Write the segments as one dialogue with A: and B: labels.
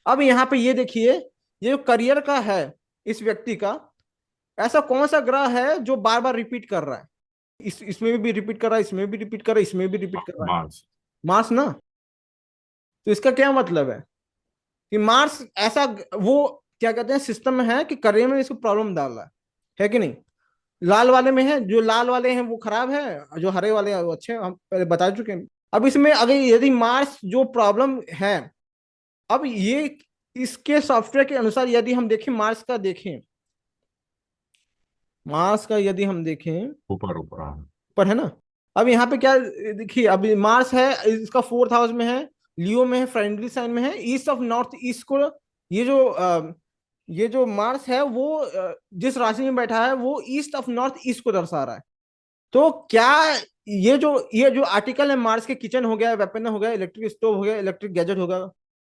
A: अब यहाँ पे ये देखिए, ये जो करियर का है इस व्यक्ति का, ऐसा कौन सा ग्रह है जो बार बार रिपीट कर रहा है? इसमें भी रिपीट कर रहा है, इसमें भी रिपीट कर रहा है, इसमें भी रिपीट कर रहा है।
B: मार्स।
A: मार्स ना। तो इसका क्या मतलब है कि मार्स ऐसा, वो क्या कहते हैं, सिस्टम में है कि करियर में इसको प्रॉब्लम डाल रहा है कि नहीं? लाल वाले में है, जो लाल वाले हैं वो खराब है, जो हरे वाले हैं वो अच्छे हैं, हम पहले बता चुके हैं। अब इसमें अगर यदि मार्स जो प्रॉब्लम है, अब ये इसके सॉफ्टवेयर के अनुसार यदि हम देखें, मार्स का देखें, मार्स का यदि हम देखें,
B: ऊपर ऊपर, हाँ।
A: पर है ना। अब यहाँ पे क्या देखिए, अब मार्स है, इसका फोर्थ हाउस में है, लियो में है, फ्रेंडली साइन में है, ईस्ट ऑफ नॉर्थ ईस्ट को, ये जो मार्स है वो जिस राशि में बैठा है वो ईस्ट ऑफ नॉर्थ ईस्ट को दर्शा रहा है। तो क्या ये जो आर्टिकल है, मार्स के किचन हो गया, वेपन हो गया, इलेक्ट्रिक स्टोव हो गया, इलेक्ट्रिक गैजेट होगा,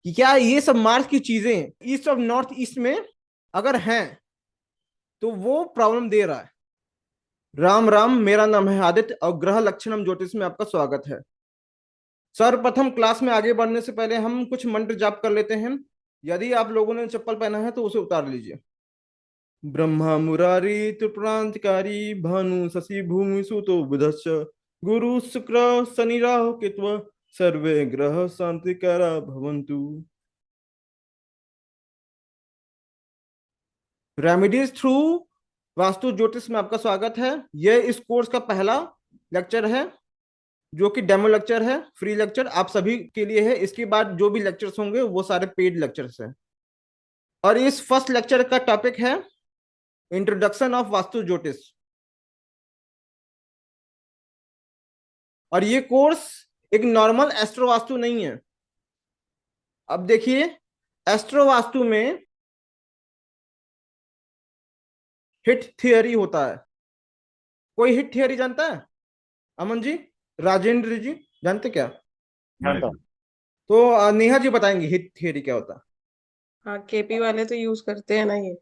A: कि क्या ये सब मार्स की चीजें ईस्ट ऑफ नॉर्थ ईस्ट में अगर हैं तो वो प्रॉब्लम दे रहा है? राम राम, मेरा नाम है आदित्य और ग्रह लक्षणम ज्योतिष में आपका स्वागत है। सर्वप्रथम क्लास में आगे बढ़ने से पहले हम कुछ मंत्र जाप कर लेते हैं। यदि आप लोगों ने चप्पल पहना है तो उसे उतार लीजिए। ब्रह्मा मुरारी त्रिपुरांतकारी भानु शशि भूमि सुतो बुधश्च गुरु शुक्र शनि राहु केतु सर्वे ग्रह शांतिकरा भवन्तु। रेमेडीज थ्रू वास्तु ज्योतिष में आपका स्वागत है। यह इस कोर्स का पहला लेक्चर है, जो कि डेमो लेक्चर है, फ्री लेक्चर आप सभी के लिए है। इसके बाद जो भी लेक्चर्स होंगे वो सारे पेड लेक्चर्स हैं। और इस फर्स्ट लेक्चर का टॉपिक है इंट्रोडक्शन ऑफ वास्तु ज्योतिष। और ये कोर्स एक नॉर्मल एस्ट्रो वास्तु नहीं है। अब देखिए, एस्ट्रो वास्तु में हिट थियरी होता है। कोई हिट थियरी जानता है? अमन जी, राजेंद्र जी, जानते क्या?
B: नहीं।
A: तो नेहा जी बताएंगे हिट थियरी क्या होता है।
C: हाँ, केपी वाले तो यूज करते हैं ना ये।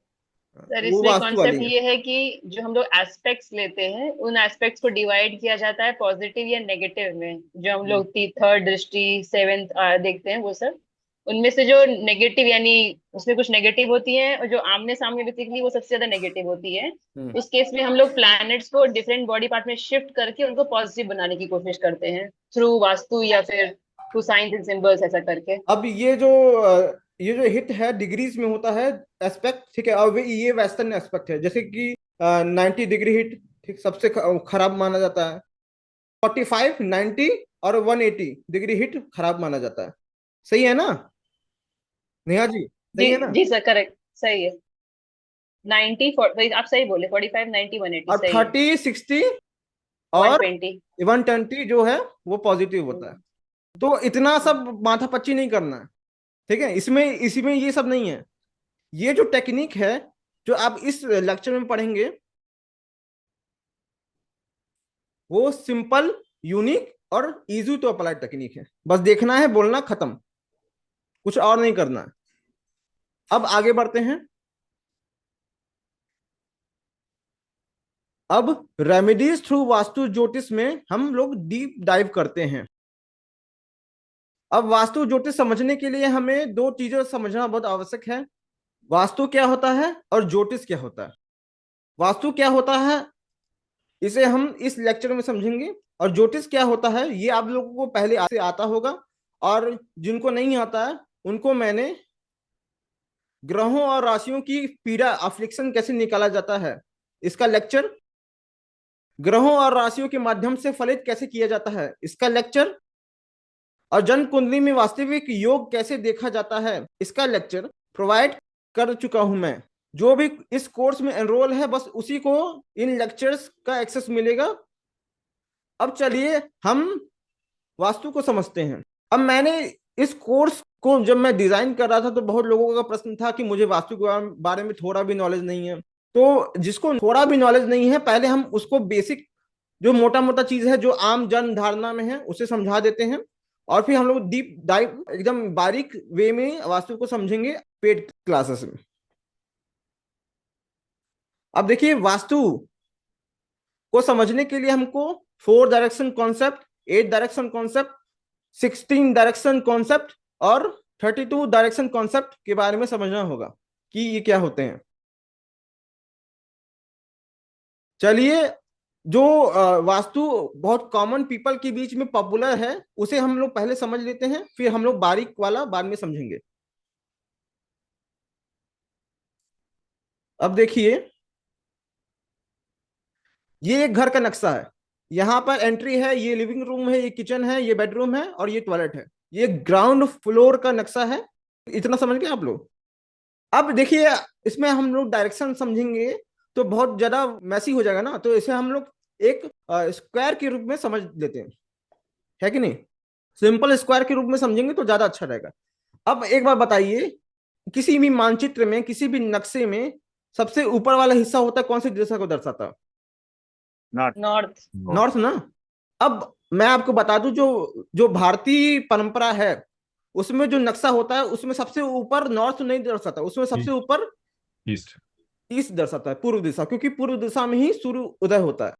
D: सर
A: वो
D: इसमें
A: वास्तु वाली
D: कॉन्सेप्ट
A: है।
D: ये है कि जो हम लोग एस्पेक्ट्स लेते हैं उन एस्पेक्ट्स को डिवाइड किया जाता है पॉजिटिव या नेगेटिव में। जो हम लोग थर्ड दृष्टि, सेवेंथ देखते हैं वो सब, उनमें से जो नेगेटिव यानी उसमें कुछ नेगेटिव होती है और जो आमने सामने बेसिकली वो सबसे ज्यादा नेगेटिव होती है।
A: हम्म।
D: उस केस में हम लोग प्लैनेट्स को डिफरेंट बॉडी पार्ट में शिफ्ट करके उनको पॉजिटिव बनाने की कोशिश करते हैं थ्रू वास्तु या फिर थ्रू साइंस एंड सिंबल्स ऐसा करके।
A: अब ये जो हिट है डिग्रीज में होता है एस्पेक्ट, ठीक है। और ये वेस्टर्न एस्पेक्ट है, जैसे कि 90 डिग्री हिट, ठीक, सबसे खराब माना जाता है। 45, 90 और 180 डिग्री हिट खराब माना जाता है। सही है ना नेहा जी?
D: जी
A: सही है ना?
D: जी सर, करेक्ट, सही है। 90 आप सही बोले, 45, 90, 180
A: और
D: सही है।
A: 30, 60 और
D: 120।
A: 120 जो है वो पॉजिटिव होता है। तो इतना सब माथापच्ची नहीं करना है, ठीक है। इसमें इसी में ये सब नहीं है। ये जो टेक्निक है जो आप इस लेक्चर में पढ़ेंगे वो सिंपल, यूनिक और इजी टू अप्लाई टेक्निक है। बस देखना है, बोलना, खत्म, कुछ और नहीं करना है। अब आगे बढ़ते हैं। अब रेमेडीज थ्रू वास्तु ज्योतिष में हम लोग डीप डाइव करते हैं। अब वास्तु ज्योतिष समझने के लिए हमें दो चीजें समझना बहुत आवश्यक है। वास्तु क्या होता है और ज्योतिष क्या होता है। वास्तु क्या होता है इसे हम इस लेक्चर में समझेंगे, और ज्योतिष क्या होता है ये आप लोगों को पहले से आता होगा, और जिनको नहीं आता है उनको मैंने ग्रहों और राशियों की पीड़ा, अफ्लिक्शन कैसे निकाला जाता है, इसका लेक्चर। ग्रहों और राशियों के माध्यम से फलित कैसे किया जाता है, इसका लेक्चर। और जन्म कुंडली में वास्तविक योग कैसे देखा जाता है, इसका लेक्चर प्रोवाइड कर चुका हूं मैं। जो भी इस कोर्स में एनरोल है बस उसी को इन लेक्चर्स का एक्सेस मिलेगा। अब चलिए हम वास्तु को समझते हैं। अब मैंने इस कोर्स को जब मैं डिजाइन कर रहा था तो बहुत लोगों का प्रश्न था कि मुझे वास्तु के बारे में थोड़ा भी नॉलेज नहीं है। तो जिसको थोड़ा भी नॉलेज नहीं है, पहले हम उसको बेसिक जो मोटा मोटा चीज है जो आम जन धारणा में है उसे समझा देते हैं, और फिर हम लोग डीप डाइव एकदम बारीक वे में वास्तु को समझेंगे पेड क्लासेस में। अब देखिए, वास्तु को समझने के लिए हमको 4 direction concept, 8 direction concept, 16 direction concept और 32 डायरेक्शन कॉन्सेप्ट के बारे में समझना होगा कि ये क्या होते हैं। चलिए, जो वास्तु बहुत कॉमन पीपल के बीच में पॉपुलर है उसे हम लोग पहले समझ लेते हैं, फिर हम लोग बारीक वाला बाद में समझेंगे। अब देखिए, ये एक घर का नक्शा है। यहां पर एंट्री है, ये लिविंग रूम है, ये किचन है, ये बेडरूम है और ये टॉयलेट है। ये ग्राउंड फ्लोर का नक्शा है। इतना समझ गए आप लोग। अब देखिए, इसमें हम लोग डायरेक्शन समझेंगे तो बहुत ज्यादा मैसी हो जाएगा ना, तो इसे हम लोग एक स्क्वायर के रूप में समझ लेते हैं, है कि नहीं। सिंपल स्क्वायर के रूप में समझेंगे तो ज्यादा अच्छा रहेगा। अब एक बार बताइए, किसी भी मानचित्र में, किसी भी नक्शे में सबसे ऊपर वाला हिस्सा होता है, कौन सी दिशा को दर्शाता है?
B: नॉर्थ।
D: नॉर्थ।
A: नॉर्थ ना। अब मैं आपको बता दूं, जो जो भारतीय परंपरा है उसमें जो नक्शा होता है उसमें सबसे ऊपर नॉर्थ नहीं दर्शाता, उसमें सबसे ऊपर
B: ईस्ट।
A: ईस्ट दर्शाता है, पूर्व दिशा, क्योंकि पूर्व दिशा में ही सूर्य उदय होता है।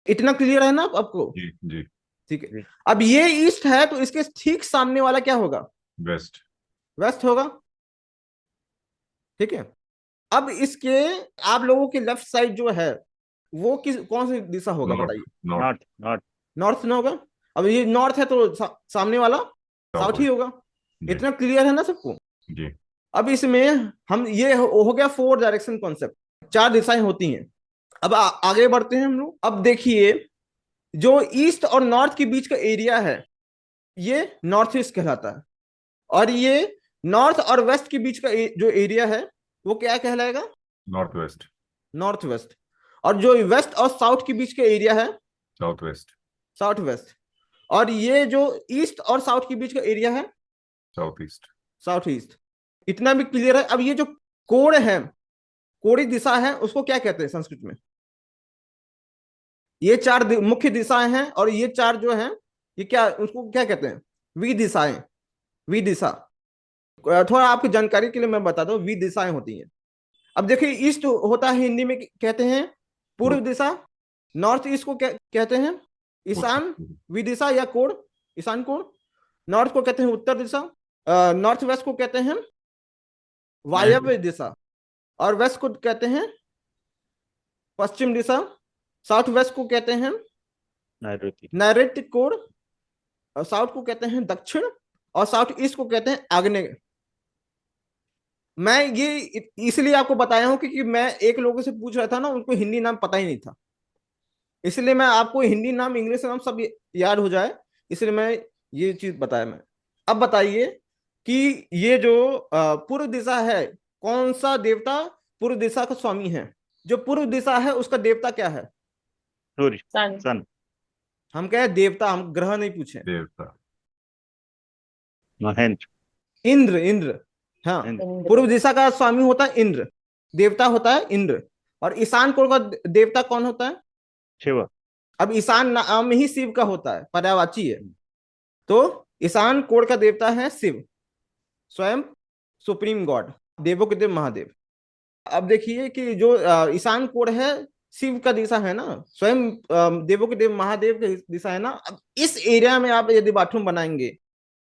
A: इतना क्लियर है ना आपको?
B: जी जी।
A: ठीक है। अब ये ईस्ट है तो इसके ठीक सामने वाला क्या होगा?
B: वेस्ट।
A: वेस्ट होगा। ठीक है। अब इसके आप लोगों के लेफ्ट साइड जो है वो कौन सी दिशा होगा
B: नॉर्थ।
A: बताइए?
B: नॉर्थ।
E: नॉट
A: नॉर्थ ना होगा। अब ये नॉर्थ है तो सामने वाला साउथ ही होगा।
B: जी
A: इतना क्लियर है ना सबको?
B: जी।
A: अब इसमें हम ये हो गया 4 डायरेक्शन कॉन्सेप्ट, 4 दिशाएं होती हैं। अब आगे बढ़ते हैं हम लोग। अब देखिए, जो ईस्ट और नॉर्थ के बीच का एरिया है ये नॉर्थ ईस्ट कहलाता है, और ये नॉर्थ और वेस्ट के बीच का जो एरिया है वो क्या कहलाएगा?
B: North west.
A: North west. और जो वेस्ट और साउथ के बीच का एरिया है
B: साउथ वेस्ट।
A: South waste. और ये जो ईस्ट और साउथ के बीच का एरिया है
B: साउथ ईस्ट।
A: South east. इतना भी क्लियर है। अब ये जो कोण है, कोणीय दिशा है, उसको क्या कहते हैं संस्कृत में? ये 4 मुख्य दिशाएं हैं और ये 4 जो हैं ये क्या, उसको क्या कहते हैं? विदिशाएं। विदिशा, थोड़ा आपकी जानकारी के लिए मैं बता दूं, विदिशाएं होती हैं। अब देखिए, ईस्ट होता है हिंदी में कहते हैं पूर्व दिशा। नॉर्थ ईस्ट को कहते हैं ईशान विदिशा या कोण, ईशान कोण। नॉर्थ को कहते हैं उत्तर दिशा। नॉर्थ वेस्ट को कहते हैं वायव्य दिशा। और वेस्ट को कहते हैं पश्चिम दिशा। साउथ वेस्ट को कहते हैं
E: नैऋत्य।
A: नैऋत्य कोण। और साउथ को कहते हैं दक्षिण। और साउथ ईस्ट को कहते हैं आग्नेय। मैं ये इसलिए आपको बताया हूं क्योंकि मैं एक लोगों से पूछ रहा था ना, उनको हिंदी नाम पता ही नहीं था, इसलिए मैं आपको हिंदी नाम इंग्लिश नाम सब याद हो जाए, इसलिए मैं ये चीज बताया। मैं अब बताइए कि ये जो पूर्व दिशा है, कौन सा देवता पूर्व दिशा का स्वामी है? जो पूर्व दिशा है उसका देवता क्या है?
E: सूर्य।
D: सन।
E: सन।
A: हम कहे देवता, हम ग्रह नहीं पूछे।
B: देवता।
E: महेंद्र।
A: इंद्र। इंद्र, हाँ।
E: इंद्र।
A: पूर्व दिशा का स्वामी होता है इंद्र, देवता होता है इंद्र। और ईशान कोण का देवता कौन होता है?
E: शिव।
A: अब ईशान नाम ही शिव का होता है, पर्यायवाची है, तो ईशान कोण का देवता है शिव, स्वयं सुप्रीम गॉड, देवों के देव महादेव। अब देखिए कि जो ईशान कोण है शिव का दिशा है ना, स्वयं देवों के देव महादेव का दिशा है ना। अब इस एरिया में आप यदि बाथरूम बनाएंगे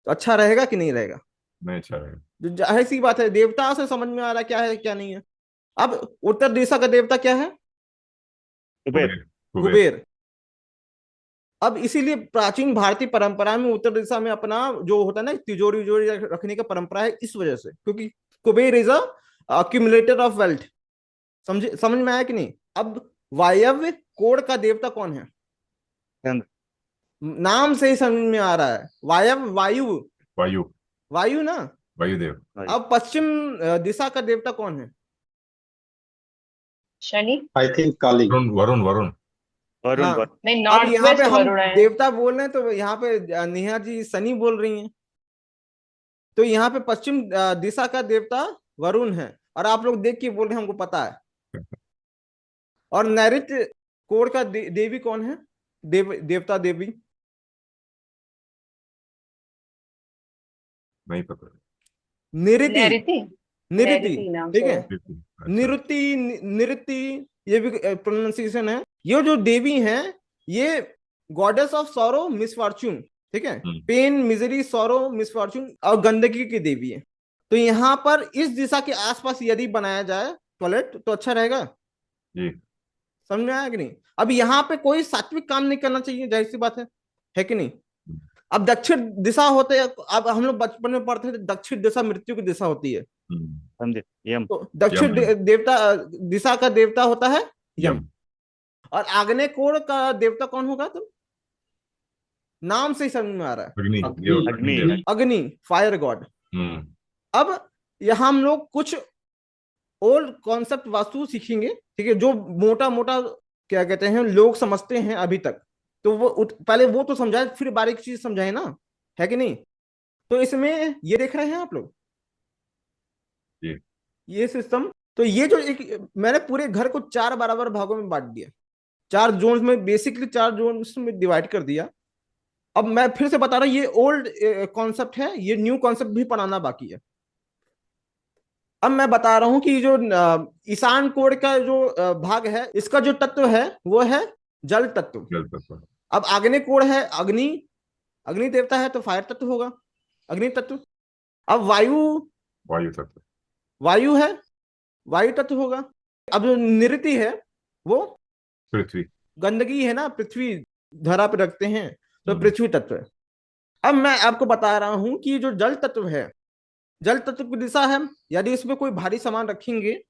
A: तो अच्छा रहेगा कि नहीं रहेगा?
B: नहीं अच्छा रहेगा।
A: जो जाहिर सी बात है, देवता से समझ में आ रहा है क्या है क्या नहीं है। अब उत्तर दिशा का देवता क्या है?
E: कुबेर।
A: कुबेर। अब इसीलिए प्राचीन भारतीय परंपरा में उत्तर दिशा में अपना जो होता है ना तिजोरी विजोरी रखने का परंपरा है, इस वजह से, क्योंकि Kuber is accumulator of wealth. समझ में आया कि नहीं? अब वायव्य कोण का देवता कौन है?
E: चंद्र।
A: नाम से ही समझ में आ रहा है, वायव्य, वायु।
B: वायु।
A: वायु ना।
B: वायुदेव।
A: अब पश्चिम दिशा का देवता कौन है?
D: शनि।
F: आई थिंक काली।
B: वरुण वरुण वरुण।
E: वरुण।
A: हाँ।
E: वरुण।
D: नहीं,
A: अब
D: नॉर्थ
A: यहाँ पे
D: वेस्ट
A: हम
D: वरुण है।
A: देवता बोल रहे हैं तो यहाँ पे नेहा जी शनि बोल रही हैं, तो यहाँ पे पश्चिम दिशा का देवता वरुण है, और आप लोग देख के बोल रहे हैं हमको पता है। और नैऋत्य कोण का देवी कौन है? देवता देवी
B: नहीं पता।
A: निरति।
D: नैऋति।
A: निरति,
D: नैऋति नाम
A: ठीक
D: से
A: है।
D: है।
B: अच्छा।
A: निरुति, निरति, ये भी प्रोनाउंसिएशन है। ये जो देवी हैं ये गॉडेस ऑफ सॉरो मिसफॉर्च्यून, ठीक है।
B: हम्म।
A: पेन, मिजरी, सॉरो, मिसफॉर्चून और गंदगी की देवी है। तो यहाँ पर इस दिशा के आसपास यदि बनाया जाए टॉयलेट तो अच्छा रहेगा।
B: जी।
A: समझ में आया कि नहीं? अब यहाँ पे कोई सात्विक काम नहीं करना चाहिए, जाहिर सी बात है कि नहीं? अब दक्षिण दिशा होते हैं, अब हम लोग बचपन में पढ़ते थे दक्षिण दिशा मृत्यु की दिशा होती है।
E: समझे, यम।
A: तो दक्षिण
B: यम।
A: देवता दिशा का देवता होता है यम।
B: यम।
A: और आग्नेय कोण का देवता कौन होगा? तो नाम से ही समझ में आ रहा है,
B: अग्नि,
F: अग्नि,
B: ये
E: अग्नि,
B: अग्निदेव।
A: अग्नि, फायर गॉड।
B: हम्म।
A: अब यहाँ हम लोग कुछ ओल्ड कॉन्सेप्ट वास्तु सीखेंगे, ठीक है, जो मोटा मोटा क्या कहते हैं लोग समझते हैं अभी तक। तो वो पहले वो तो समझाए, फिर बारीक चीज समझाए ना, है कि नहीं? तो इसमें ये देख रहे हैं आप लोग,
B: जी।
A: ये सिस्टम। तो ये जो एक मैंने पूरे घर को 4 बराबर भागों में बांट दिया, 4 जोन्स में, बेसिकली 4 जोन्स में डिवाइड कर दिया। अब मैं फिर से बता रहा हूं, ये ओल्ड कॉन्सेप्ट है, ये न्यू कॉन्सेप्ट भी पढ़ाना बाकी है। अब मैं बता रहा हूं कि जो ईशान कोण का जो भाग है, इसका जो तत्व है वो है जल तत्व।
B: जल तत्व।
A: अब आग्नेय कोण है अग्नि, अग्नि देवता है तो फायर तत्व होगा, अग्नि तत्व। अब वायु,
B: वायु तत्व।
A: वायु है, वायु तत्व होगा। अब जो निरति है वो
B: पृथ्वी।
A: गंदगी है ना, पृथ्वी धरा पे रखते हैं तो
B: हम्म।
A: पृथ्वी तत्व है। अब मैं आपको बता रहा हूं कि जो जल तत्व है, जल तत्व की दिशा है, यदि इसमें कोई भारी सामान रखेंगे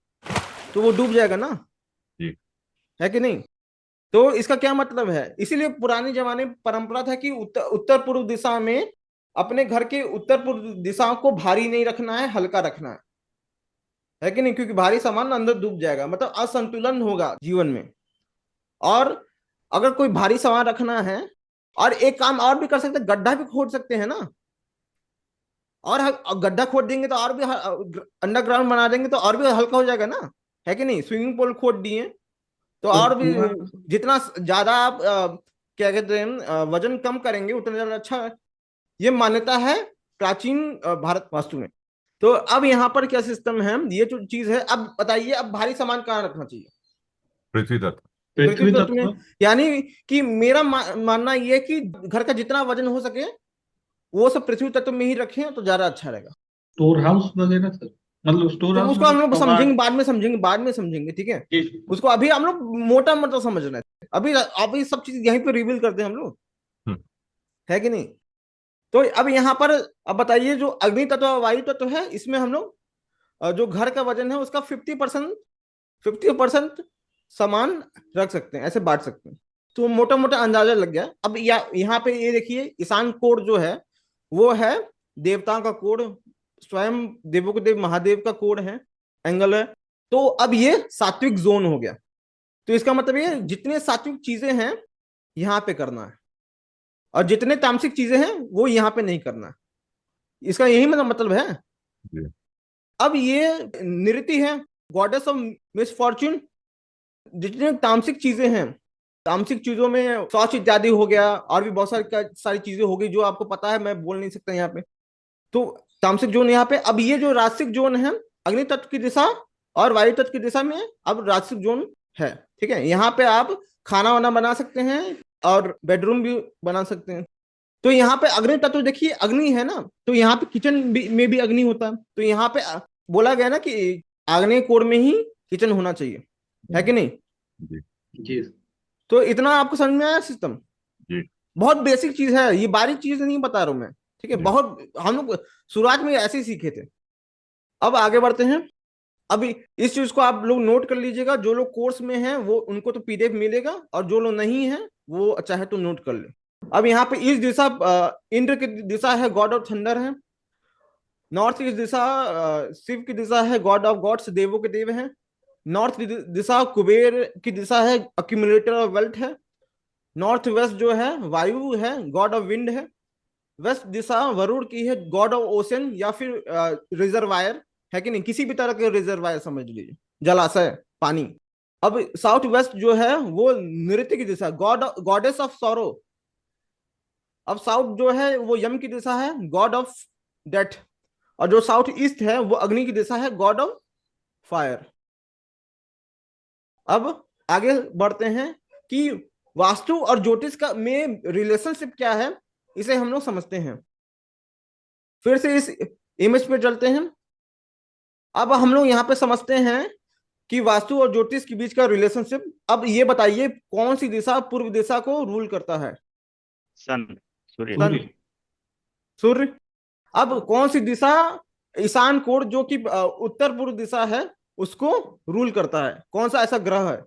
A: तो वो डूब जाएगा ना,
B: जी।
A: है कि नहीं? तो इसका क्या मतलब है? इसीलिए पुराने जमाने में परंपरा था कि उत्तर पूर्व दिशा में अपने घर के उत्तर पूर्व दिशा को भारी नहीं रखना है, हल्का रखना है कि नहीं? क्योंकि भारी सामान अंदर डूब जाएगा, मतलब असंतुलन होगा जीवन में। और अगर कोई भारी सामान रखना है, और एक काम और भी कर सकते हैं, गड्ढा भी खोद सकते हैं ना, और गड्ढा खोद देंगे तो और भी अंडरग्राउंड बना देंगे तो और भी हल्का हो जाएगा ना, है कि नहीं? स्विमिंग पूल खोद दिए तो और भी जितना ज्यादा आप क्या कहते हैं वजन कम करेंगे उतना ज्यादा अच्छा है। ये मान्यता है प्राचीन भारत वास्तु में। तो अब यहाँ पर क्या सिस्टम है, ये जो चीज है, अब बताइए, अब भारी सामान कहाँ रखना चाहिए?
B: पृथ्वी तत्व।
A: पृथ्वी तत्व में। यानी कि मेरा मानना ये है कि घर का जितना वजन हो सके वो सब पृथ्वी तत्व में ही रखें तो ज्यादा अच्छा रहेगा।
F: स्टोर हाउस वगैरह सर, मतलब स्टोर
A: तो
F: हाउस
A: उसको हम लोग
F: मतलब
A: समझेंगे, बाद में समझेंगे, ठीक है?
F: जी।
A: उसको अभी हम लोग मोटा मोटा समझ रहे हैं, अभी सब चीज यहीं पे रिवील करते हैं हम लोग, है कि नहीं? तो अब यहाँ पर अब बताइए, जो अग्नि तत्व वायु तत्व है, इसमें हम लोग जो घर का वजन है उसका 50% सामान रख सकते हैं, ऐसे बांट सकते हैं। तो मोटा मोटा अंदाजा लग गया। अब यहाँ पे ये देखिए, ईशान कोण जो है वो है देवताओं का कोण, स्वयं देवों के देव महादेव का कोण है, एंगल है। तो अब ये सात्विक जोन हो गया। तो इसका मतलब ये जितने सात्विक चीजें हैं यहाँ पे करना है, और जितने तामसिक चीजें हैं वो यहाँ पे नहीं करना है। इसका यही मतलब है।
B: जी।
A: अब ये निरति है, गॉडेस ऑफ मिसफॉर्च्यून। जितने तामसिक चीजें हैं, तामसिक चीजों में शौच इत्यादि हो गया, और भी बहुत सारी चीजें हो गई जो आपको पता है, मैं बोल नहीं सकता यहाँ पे। तो तामसिक जोन यहाँ पे। अब ये जो राजसिक जोन है, अग्नि तत्व की दिशा और वायु तत्व की दिशा में अब राजसिक जोन है, ठीक है? यहाँ पे आप खाना वाना बना सकते हैं और बेडरूम भी बना सकते हैं। तो यहाँ पे अग्नि तत्व देखिए, अग्नि है ना, तो यहाँ पे किचन में भी अग्नि होता है। तो यहाँ पे बोला गया ना कि आग्नेय कोण में ही किचन होना चाहिए, है कि नहीं?
B: जी।
F: जी।
A: तो इतना आपको समझ में आया सिस्टम?
B: जी।
A: बहुत बेसिक चीज है, ये बारीक चीज नहीं बता रहा हूं मैं, ठीक है?
B: जी।
A: बहुत हम लोग शुरुआत में ऐसे ही सीखे थे। अब आगे बढ़ते हैं। अभी इस चीज को आप लोग नोट कर लीजिएगा, जो लोग कोर्स में हैं वो उनको तो पीडीएफ मिलेगा, और जो लोग नहीं है वो चाहे तो नोट कर ले। अब यहाँ पे इस दिशा इंद्र की दिशा है, गॉड ऑफ थंडर है। नॉर्थ ईस्ट दिशा शिव की दिशा है, गॉड ऑफ गॉड्स, देवों के देव हैं। नॉर्थ दिशा कुबेर की दिशा है, अक्यूमुलेटर ऑफ वेल्थ है। नॉर्थ वेस्ट जो है वायु है, गॉड ऑफ विंड है। वेस्ट दिशा वरुण की है, गॉड ऑफ ओशन या फिर रिजर्वायर, है कि नहीं? किसी भी तरह के रिजर्वायर समझ लीजिए, जलाशय, पानी। अब साउथ वेस्ट जो है वो नृत्य की दिशा, गॉडेस ऑफ सॉरो। अब साउथ जो है वो यम की दिशा है, गॉड ऑफ डेथ। और जो साउथ ईस्ट है वो अग्नि की दिशा है, गॉड ऑफ फायर। अब आगे बढ़ते हैं कि वास्तु और ज्योतिष का में रिलेशनशिप क्या है। इसे हम लोग समझते हैं। फिर से इस इमेज पे चलते हैं। अब हम लोग यहाँ पे समझते हैं कि वास्तु और ज्योतिष के बीच का रिलेशनशिप। अब ये बताइए कौन सी दिशा पूर्व दिशा को रूल करता है?
E: सन, सूर्य।
A: सन,
F: सूर्य।
A: सूर्य। अब कौन सी दिशा ईशान कोण जो कि उत्तर पूर्व दिशा है उसको रूल करता है? कौन सा ऐसा ग्रह है?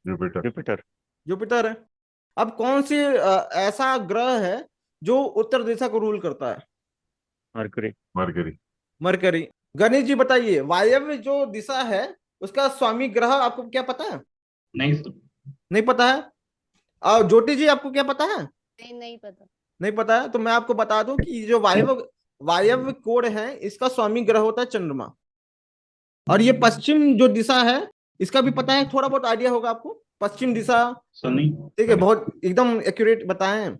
B: जुपिटर।
E: जुपिटर।
A: जुपिटर है। अब कौन सी ऐसा ग्रह है जो उत्तर दिशा को रूल करता है?
E: Mercury.
B: Mercury.
A: Mercury. Ganesh ji बताइए, वायव्य जो दिशा है उसका स्वामी ग्रह आपको क्या पता है?
F: नहीं सर।
A: नहीं पता है। और ज्योति जी आपको क्या पता है?
G: नहीं पता।
A: नहीं पता है। तो मैं आपको बता दूं कि जो वायव्य कोण है इसका स्वामी ग्रह होता है चंद्रमा। और ये पश्चिम जो दिशा है इसका भी पता है, थोड़ा बहुत आइडिया होगा आपको। पश्चिम दिशा,
F: शनि।
A: ठीक है, बहुत एकदम एक्यूरेट बताए हैं।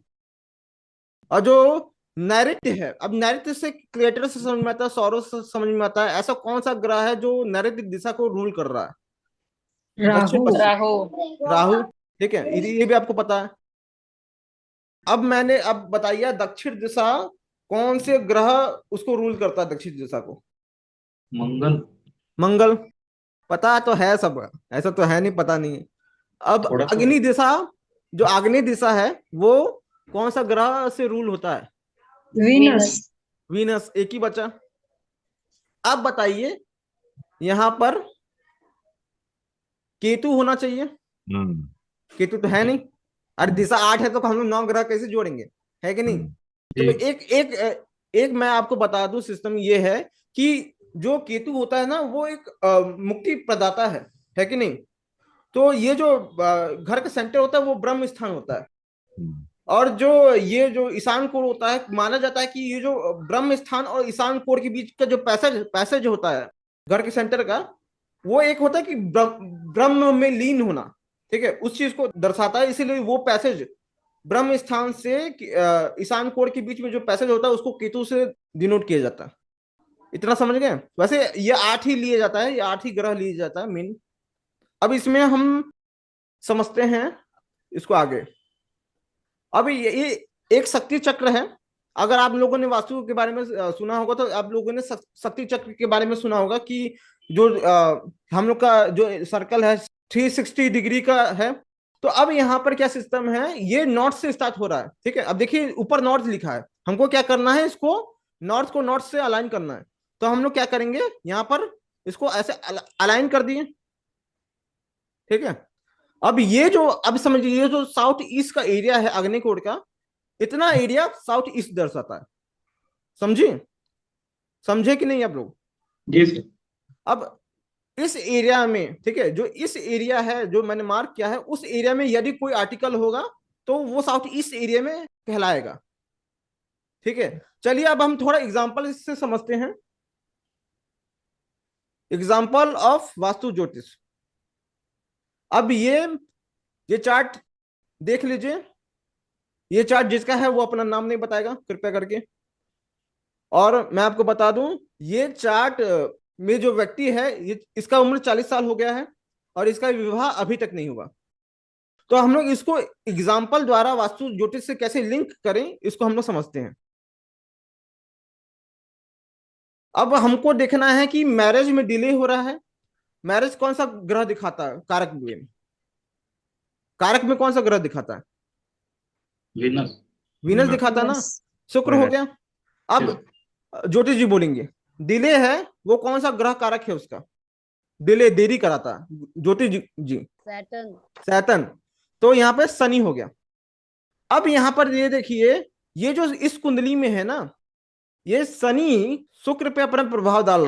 A: और जो नैऋत्य है, अब नैऋत्य से क्रिएटर से समझ में आता है, सौर से समझ में आता है, ऐसा कौन सा ग्रह है जो नैऋत्य दिशा को रूल कर रहा है? दक्षिण
G: राहु।
A: पश्चिम।
D: राहु।
A: राहु, ठीक है, ये भी आपको पता है। अब बताइए दक्षिण दिशा कौन से ग्रह उसको रूल करता है? दक्षिण दिशा को
F: मंगल।
A: मंगल। पता तो है सब, ऐसा तो है नहीं पता नहीं है। अब
F: थोड़ा सा।
A: अग्नि दिशा, जो आग्नेय दिशा है वो कौन सा ग्रह से रूल होता है?
G: वीनस।
A: वीनस। एक ही बचा। अब बताइए यहां पर केतु होना चाहिए।
B: हम्म।
A: केतु तो है नहीं। अरे दिशा 8 है तो हम लोग 9 ग्रह कैसे जोड़ेंगे? है कि नहीं? तो
F: एक।
A: एक मैं आपको बता दूं, सिस्टम ये है कि जो केतु होता है ना वो एक मुक्ति प्रदाता है कि नहीं? तो ये जो घर का सेंटर होता है वो ब्रह्म स्थान होता है।
B: हम्म।
A: और जो ये जो ईशान कोण होता है, माना जाता है कि ये जो ब्रह्म स्थान और ईशान कोण के बीच का जो पैसेज होता है घर के सेंटर का, वो एक होता है कि ब्रह्म में लीन होना, ठीक है, उस चीज को दर्शाता है। इसीलिए वो पैसेज ब्रह्म स्थान से ईशान कोण के बीच में जो पैसेज होता है उसको केतु से डिनोट किया जाता है। इतना समझ गए? वैसे ये 8 ही लिए जाता है, ये 8 ही ग्रह लिए जाता है मेन। अब इसमें हम समझते हैं इसको आगे। अब ये एक शक्ति चक्र है। अगर आप लोगों ने वास्तु के बारे में सुना होगा तो आप लोगों ने शक्ति चक्र के बारे में सुना होगा कि जो हम लोग का जो सर्कल है 360 डिग्री का है। तो अब यहाँ पर क्या सिस्टम है, ये नॉर्थ से स्टार्ट हो रहा है, ठीक है। अब देखिए ऊपर नॉर्थ लिखा है, हमको क्या करना है, इसको नॉर्थ को नॉर्थ से अलाइन करना है। तो हम लोग क्या करेंगे, यहाँ पर इसको ऐसे अलाइन कर दिए, ठीक है। अब समझिए ये जो साउथ ईस्ट का एरिया है अग्निकोण का, इतना एरिया साउथ ईस्ट दर्शाता है। समझे? समझे कि नहीं आप लोग?
F: जी सर।
A: अब इस एरिया में, ठीक है, जो इस एरिया है जो मैंने मार्क किया है, उस एरिया में यदि कोई आर्टिकल होगा तो वो साउथ ईस्ट एरिया में कहलाएगा, ठीक है। चलिए अब हम थोड़ा एग्जांपल इससे समझते हैं। एग्जांपल ऑफ वास्तु ज्योतिष। अब ये चार्ट देख लीजिए। ये चार्ट जिसका है वो अपना नाम नहीं बताएगा कृपया करके। और मैं आपको बता दूं, ये चार्ट में जो व्यक्ति है इसका उम्र 40 साल हो गया है और इसका विवाह अभी तक नहीं हुआ। तो हम लोग इसको एग्जाम्पल द्वारा वास्तु ज्योतिष से कैसे लिंक करें इसको हम लोग समझते हैं। अब हमको देखना है कि मैरिज में डिले हो रहा है। मैरिज कौन सा ग्रह दिखाता है कारक में? कारक में कौन सा ग्रह दिखाता है?
F: वीनस।
A: वीनस दिखाता है ना। शुक्र हो गया। अब ज्योतिष जी बोलेंगे डिले है वो कौन सा ग्रह कारक है उसका? डिले, देरी कराता है ज्योतिष जी।
G: सैटर्न।
A: सैटर्न। तो यहाँ पे शनि हो गया। अब यहाँ पर ये देखिए, ये जो इस कुंडली में है ना, ये शनि शुक्र पे अपना प्रभाव डाल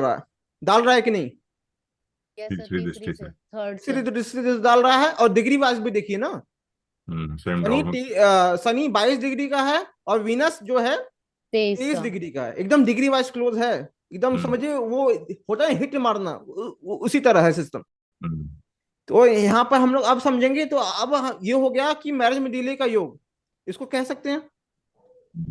A: रहा है कि नहीं?
B: तीसरी दृष्टि से।
G: थर्ड
A: तीसरी दृष्टि से डाल रहा है। और डिग्री वाइज भी देखिए ना,
B: सेम
A: शनि 22 डिग्री का है और वीनस जो है 23 डिग्री का है। एकदम डिग्री वाइज क्लोज है, एकदम समझिए वो होता है हिट मारना, उसी तरह है सिस्टम। तो यहाँ पर हम लोग अब समझेंगे। तो अब ये हो गया कि मैरिज में डिले का योग, इसको कह सकते हैं,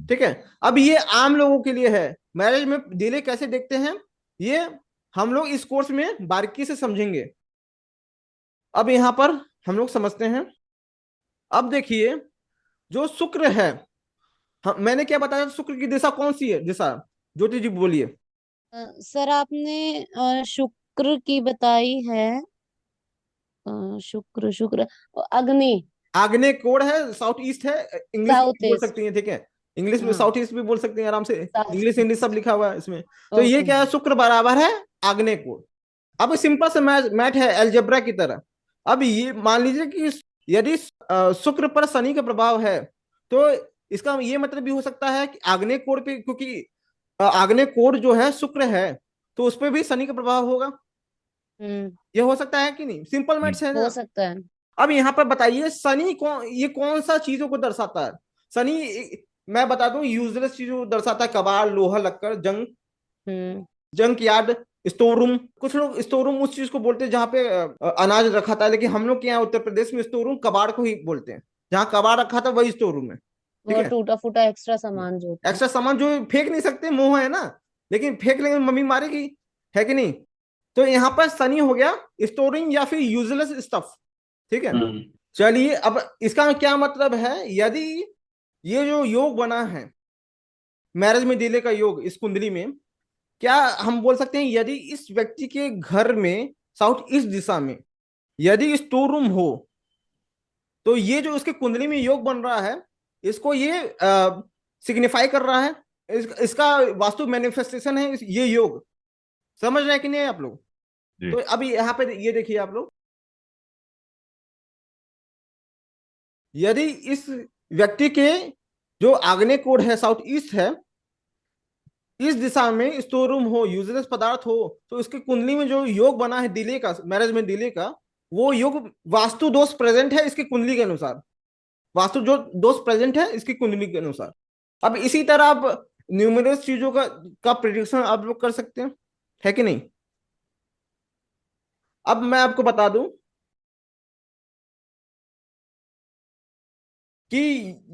A: ठीक है। अब ये आम लोगों के लिए है, मैरिज में डिले कैसे देखते हैं ये हम लोग इस कोर्स में बारीकी से समझेंगे। अब यहाँ पर हम लोग समझते हैं। अब देखिए जो शुक्र है, हाँ, मैंने क्या बताया, शुक्र की दिशा कौन सी है दिशा? ज्योति जी बोलिए।
G: सर आपने शुक्र की बताई है। शुक्र शुक्र अग्नि।
A: आग्नेय कोण है, साउथ ईस्ट है, इंग्लिश में
G: साउथ
A: भी बोल
G: ईस्ट।
A: सकती हैं, ठीक है। इंग्लिश में
G: हाँ
A: साउथ ईस्ट भी बोल सकते हैं आराम से,
G: साउथ
A: इंग्लिश हिंदी सब लिखा हुआ है इसमें। तो ये
G: ओके।
A: क्या है, शुक्र बराबर है आग्नेय कोण। अब सिंपल से मैथ है, एलजेब्रा की तरह। अब ये मान लीजिए कि यदि शुक्र पर शनि का प्रभाव है, तो इसका ये मतलब भी हो सकता है कि आग्नेय कोण पे, क्योंकि आग्नेय कोण जो है शुक्र है, तो उस पर भी शनि का प्रभाव होगा।
G: हम्म।
A: ये हो सकता है कि नहीं? सिंपल मैथ्स है
G: हो
A: ना।
G: सकता है।
A: अब यहाँ पर बताइए, शनि कौन, ये कौन सा चीजों को दर्शाता है? शनि, मैं बता दूं, यूजलेस चीजों को दर्शाता है, कबाड़, लोहा, लक्कड़, जंग,
G: हम्म।
A: Junk yard, store room. कुछ लोग स्टोर रूम उस चीज को बोलते हैं जहाँ पे अनाज रखा था, लेकिन हम लोग के यहाँ उत्तर प्रदेश में स्टोर रूम कबाड़ को ही बोलते हैं। जहाँ कबाड़ रखा था वही स्टोर रूम है, ठीक
G: वो
A: है।
G: टूटा फूटा एक्स्ट्रा सामान जो होता है।
A: एक्स्ट्रा सामान जो फेंक नहीं सकते, मोह है ना, लेकिन फेंक लेंगे मम्मी मारेगी, है कि नहीं? तो यहाँ पर शनि हो गया स्टोरिंग या फिर यूजलेस स्टफ, ठीक है। चलिए, अब इसका क्या मतलब है? यदि ये जो योग बना है, मैरिज में डिले का योग इस कुंडली में, क्या हम बोल सकते हैं यदि इस व्यक्ति के घर में साउथ ईस्ट दिशा में यदि स्टोर रूम हो, तो ये जो उसके कुंडली में योग बन रहा है, इसको ये सिग्निफाई कर रहा है, इसका वास्तु मैनिफेस्टेशन है ये योग। समझ रहे हैं कि नहीं आप लोग?
B: जी।
A: तो अभी यहाँ पे ये देखिए आप लोग, यदि इस व्यक्ति के जो आग्नेय कोण है, साउथ ईस्ट है, इस दिशा में स्टोर रूम हो, यूजलेस पदार्थ हो, तो उसकी कुंडली में जो योग बना है डिले का, मैरिज में डिले का, वो योग वास्तु दोष प्रेजेंट है इसकी कुंडली के अनुसार। वास्तु जो दोष प्रेजेंट है इसकी कुंडली के अनुसार। अब इसी तरह आप न्यूमरस चीजों का प्रिडिक्शन आप लोग कर सकते हैं, है कि नहीं? अब मैं आपको बता दूं कि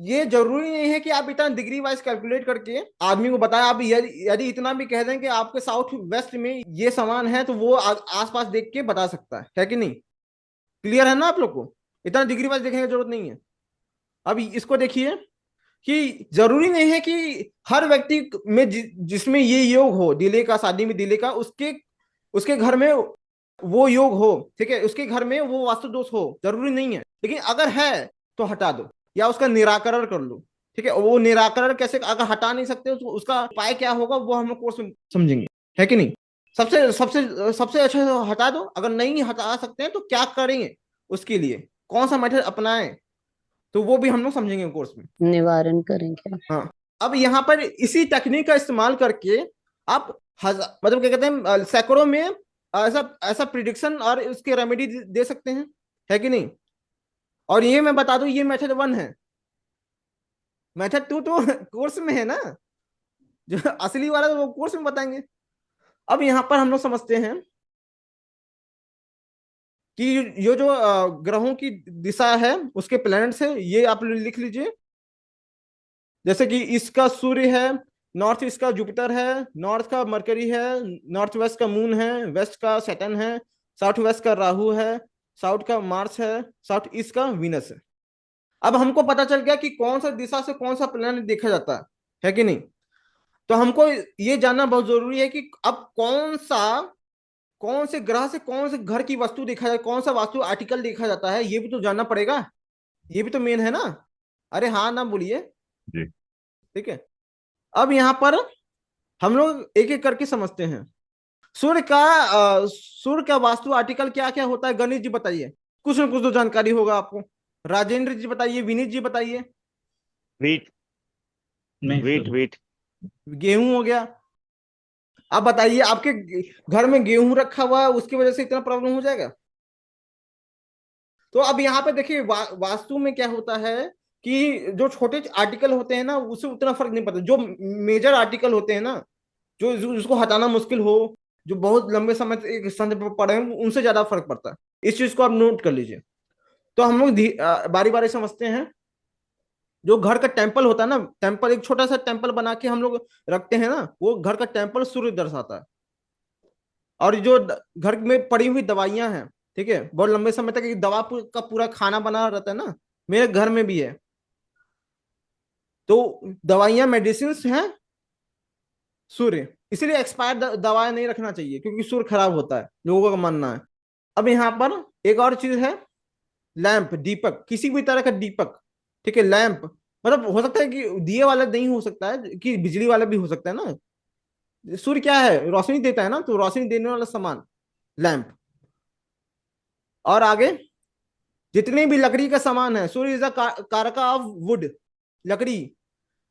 A: ये जरूरी नहीं है कि आप इतना डिग्री वाइज कैलकुलेट करके आदमी को बताएं। आप यदि इतना भी कह दें कि आपके साउथ वेस्ट में ये सामान है, तो वो आसपास देख के बता सकता है कि नहीं? क्लियर है ना आप लोग को? इतना डिग्री वाइज देखने की जरूरत नहीं है। अब इसको देखिए कि जरूरी नहीं है कि हर व्यक्ति में जिसमें ये योग हो, डिले का, शादी में डिले का, उसके उसके घर में वो योग हो, ठीक है, उसके घर में वो वास्तु दोष हो, जरूरी नहीं है। लेकिन अगर है तो हटा दो या उसका निराकरण कर लो, ठीक है। वो निराकरण कैसे, अगर हटा नहीं सकते तो उसका उपाय क्या होगा, वो हम लोग कोर्स में समझेंगे, है कि नहीं? सबसे सबसे सबसे अच्छा तो हटा दो। अगर नहीं हटा सकते हैं तो क्या करेंगे, उसके लिए कौन सा मेथड अपनाएं, तो वो भी हम लोग समझेंगे कोर्स में।
G: निवारण करेंगे।
A: हाँ, अब यहाँ पर इसी तकनीक का इस्तेमाल करके आप मतलब क्या कहते हैं, सैकड़ों में ऐसा ऐसा प्रिडिक्शन और उसके रेमेडी दे सकते हैं, है कि नहीं? और ये मैं बता दूं, ये मेथड 1 है। मेथड 2 तो कोर्स में है ना, जो असली वाला तो वो कोर्स में बताएंगे। अब यहाँ पर हम लोग समझते हैं कि ये जो ग्रहों की दिशा है, उसके प्लैनेट्स है, ये आप लिख लीजिए। जैसे कि ईस्ट का सूर्य है, नॉर्थ ईस्ट का जुपिटर है, नॉर्थ का मरकरी है, नॉर्थ वेस्ट का मून है, वेस्ट का सैटर्न है, साउथ वेस्ट का राहु है, साउथ का मार्स है, साउथ ईस्ट का वीनस है। अब हमको पता चल गया कि कौन सा दिशा से कौन सा प्लैनेट देखा जाता है कि नहीं? तो हमको ये जानना बहुत जरूरी है कि अब कौन से ग्रह से कौन से घर की वस्तु देखा जाए, कौन सा वास्तु आर्टिकल देखा जाता है, ये भी तो जानना पड़ेगा। ये भी तो मेन है ना। अरे हाँ ना बोलिए।
B: जी।
A: ठीक है, अब यहाँ पर हम लोग एक एक करके समझते हैं। सूर्य का वास्तु आर्टिकल क्या क्या होता है, गणेश जी बताइए। कुछ ना कुछ तो जानकारी होगा आपको। राजेंद्र जी बताइए, विनीत जी बताइए।
E: वीट
F: नहीं
E: वीट
F: सर।
E: वीट
A: गेहूं हो गया। आप बताइए, आपके घर में गेहूं रखा हुआ है, उसकी वजह से इतना प्रॉब्लम हो जाएगा? तो अब यहाँ पे देखिए, वास्तु में क्या होता है कि जो छोटे आर्टिकल होते हैं ना, उससे उतना फर्क नहीं पड़ता। जो मेजर आर्टिकल होते हैं ना, जो जिसको हटाना मुश्किल हो, जो बहुत लंबे समय से एक स्थान पर पड़े हैं, उनसे ज्यादा फर्क पड़ता है। इस चीज को आप नोट कर लीजिए। तो हम लोग बारी बारी समझते हैं। जो घर का टेम्पल होता है ना, टेम्पल, एक छोटा सा टेम्पल बना के हम लोग रखते हैं ना, वो घर का टेम्पल सूर्य दर्शाता है। और जो घर में पड़ी हुई दवाइयां हैं, ठीक है, बहुत लंबे समय तक एक दवा का पूरा खाना बना रहता है ना, मेरे घर में भी है। तो दवाइयां मेडिसिन हैं सूर्य, इसीलिए एक्सपायर्ड दवाएं नहीं रखना चाहिए क्योंकि सूर्य खराब होता है, लोगों का मानना है। अब यहाँ पर एक और चीज है, लैंप, दीपक, किसी भी तरह का दीपक, ठीक है, लैंप, मतलब हो सकता है कि दिए वाला नहीं हो सकता है, कि बिजली वाला भी हो सकता है ना। सूर्य क्या है, रोशनी देता है ना, तो रोशनी देने वाला सामान लैंप। और आगे जितने भी लकड़ी का सामान है, सूर्य इज द कारका ऑफ वुड, लकड़ी,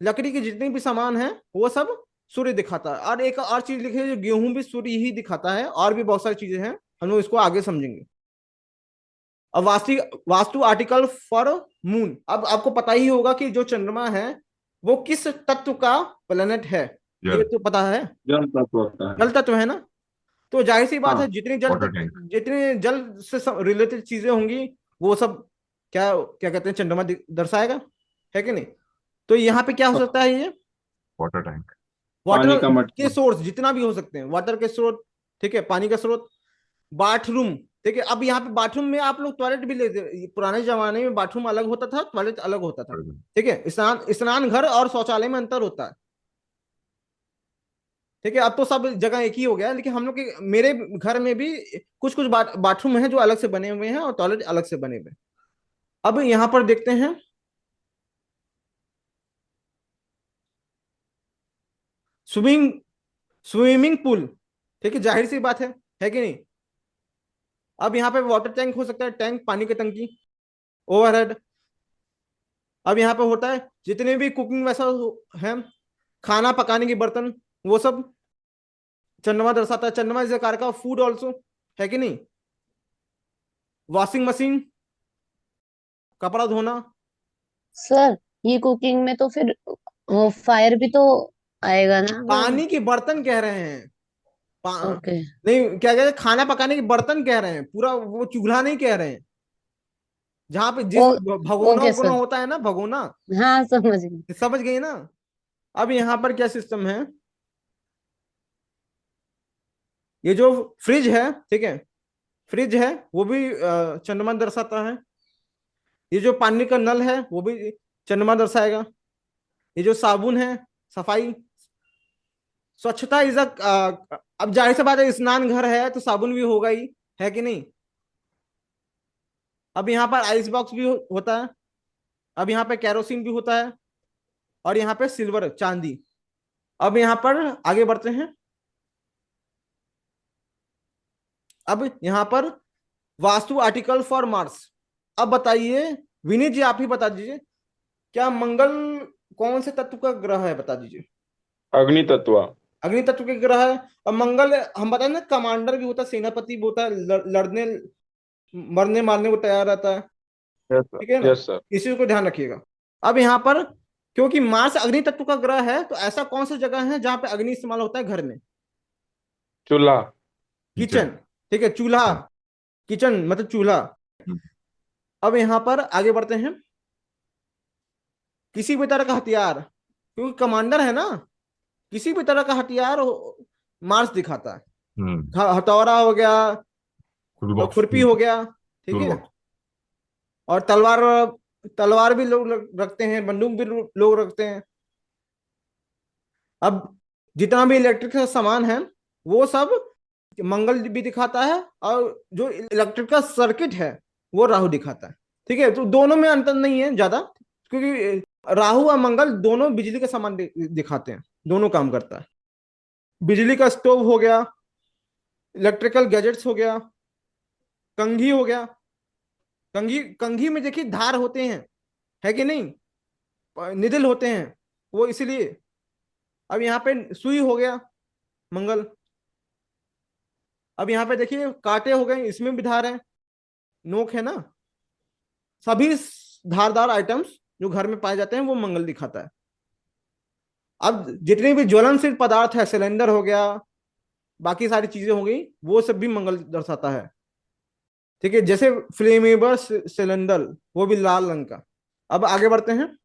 A: लकड़ी के जितने भी सामान है वो सब सूर्य दिखाता है। और एक और चीज लिखी है, जो गेहूं भी सूर्य ही दिखाता है, और भी बहुत सारी चीजें हैं, हम लोग इसको आगे समझेंगे। अब वास्तु आर्टिकल फॉर मून। अब आपको पता ही होगा कि जो चंद्रमा है वो किस तत्व का प्लेनेट है, ये
B: जल।
A: तो पता है,
F: जल तत्व होता है।
A: जल तत्व है ना। तो जाहिर सी बात
F: हाँ,
A: है,
B: वाटर टैंक।
A: जितने जल से रिलेटेड चीजें होंगी वो सब क्या क्या कहते हैं, चंद्रमा दर्शाएगा, है कि नहीं। तो यहाँ पे क्या हो सकता है, ये
B: वाटर टैंक।
A: वाटर
F: पानी का
A: के
F: मटका।
A: सोर्स जितना भी हो सकते हैं, वाटर के स्रोत, ठीक है, पानी का स्रोत, बाथरूम, ठीक है। अब यहाँ पे बाथरूम में आप लोग टॉयलेट भी लेते, पुराने जमाने में बाथरूम अलग होता था, टॉयलेट अलग होता था, ठीक है। स्नान स्नान घर और शौचालय में अंतर होता है, ठीक है। अब तो सब जगह एक ही हो गया है, लेकिन हम लोग के, मेरे घर में भी कुछ कुछ बाथरूम है जो अलग से बने हुए हैं और टॉयलेट अलग से बने हुए हैं। अब यहाँ पर देखते हैं, स्विमिंग स्विमिंग पूल, ठीक है, जाहिर सी बात है कि नहीं। अब यहाँ पे वाटर टैंक हो सकता है, टैंक, पानी की टंकी, ओवरहेड। अब यहाँ पे होता है जितने भी कुकिंग वेसल है, खाना पकाने के बर्तन, वो सब चंद्रमा दर्शाता है। चंद्रमा इज कार का फूड ऑल्सो, है कि नहीं। वॉशिंग मशीन, कपड़ा धोना।
G: सर ये कुकिंग में तो फिर फायर भी तो आएगा ना अगर।
A: पानी के बर्तन कह रहे हैं,
G: ओके।
A: नहीं, क्या कहते हैं, खाना पकाने के बर्तन कह रहे हैं, पूरा वो चूल्हा नहीं कह रहे हैं। जहां पे
G: ओ,
A: जिस भगोना
G: ओके
A: उगोना
G: सर।
A: होता है ना, भगोना,
G: हाँ समझ गई।
A: समझ गई ना। अब यहाँ पर क्या सिस्टम है, ये जो फ्रिज है, ठीक है, फ्रिज है वो भी चंद्रमा दर्शाता है। ये जो पानी का नल है वो भी चंद्रमा दर्शाएगा। ये जो साबुन है, सफाई, स्वच्छता इज अ, अब जाहिर सी बात है, स्नान घर है तो साबुन भी होगा ही, है कि नहीं। अब यहाँ पर आइस बॉक्स भी होता है। अब यहाँ पे कैरोसिन भी होता है, और यहाँ पे सिल्वर, चांदी। अब यहाँ पर आगे बढ़ते हैं। अब यहाँ पर वास्तु आर्टिकल फॉर मार्स। अब बताइए विनीत जी, आप ही बता दीजिए, क्या मंगल कौन से तत्व का ग्रह है, बता दीजिए।
H: अग्नि तत्व।
A: अग्नि तत्व के ग्रह है। और मंगल, हम बताए ना, कमांडर भी होता है, सेनापति भी होता है, लड़ने मरने मारने को तैयार रहता है,
H: यस
A: ठीक है
H: सर,
A: ना।
H: Yes sir.
A: इसी को ध्यान रखिएगा। अब यहाँ पर क्योंकि मार्स अग्नि तत्व का ग्रह है, तो ऐसा कौन सा जगह है जहां पे अग्नि इस्तेमाल होता है घर में,
H: चूल्हा।
A: किचन, ठीक है, चूल्हा, किचन मतलब चूल्हा। अब यहाँ पर आगे बढ़ते हैं, किसी भी तरह का हथियार, क्योंकि कमांडर है ना, किसी भी तरह का हथियार मार्स दिखाता है। हथौड़ा हो गया, खुरपी हो गया, ठीक है। और तलवार, तलवार भी लोग रखते हैं, बंदूक भी लोग रखते हैं। अब जितना भी इलेक्ट्रिक का सामान है वो सब मंगल भी दिखाता है, और जो इलेक्ट्रिक का सर्किट है वो राहु दिखाता है, ठीक है। तो दोनों में अंतर नहीं है ज्यादा, क्योंकि राहु और मंगल दोनों बिजली का सामान दिखाते हैं, दोनों काम करता है। बिजली का स्टोव हो गया, इलेक्ट्रिकल गैजेट्स हो गया, कंघी हो गया। कंघी, कंघी में देखिए धार होते हैं, है कि नहीं, निडल होते हैं वो, इसीलिए। अब यहाँ पे सुई हो गया, मंगल। अब यहाँ पे देखिए कांटे हो गए, इसमें भी धार है, नोक है ना। सभी धारदार आइटम्स जो घर में पाए जाते हैं वो मंगल दिखाता है। अब जितने भी ज्वलनशील पदार्थ है, सिलेंडर हो गया, बाकी सारी चीजें हो गई, वो सब भी मंगल दर्शाता है, ठीक है। जैसे फ्लेमेबल सिलेंडर, वो भी लाल रंग का। अब आगे बढ़ते हैं,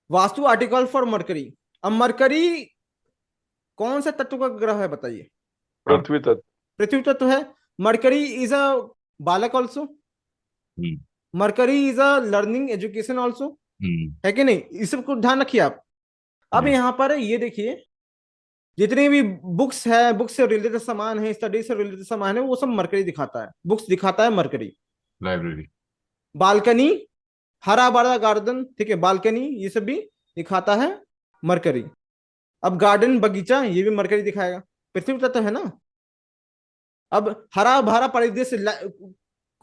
A: वास्तु आर्टिकल फॉर मरकरी। अब मरकरी कौन से तत्व का ग्रह है, बताइए।
H: पृथ्वी तत्व।
A: पृथ्वी तत्व है। मरकरी इज अ बालक also, mercury is a learning education also, है कि नहीं, इस सब को ध्यान रखिए आप। अब
B: जी।
A: यहाँ पर ये देखिए, जितनी भी बुक्स है, बुक्स से रिलेटेड सामान है, स्टडी से रिलेटेड सामान है, वो सब मरकरी दिखाता है, बुक्स दिखाता है मरकरी।
B: लाइब्रेरी।
A: बालकनी, हरा भरा गार्डन, ठीक है, बालकनी, ये सब भी दिखाता है मरकरी। अब गार्डन, बगीचा, ये भी मरकरी दिखाएगा, पृथ्वी तत्व है ना। अब हरा भरा परिदृश्य,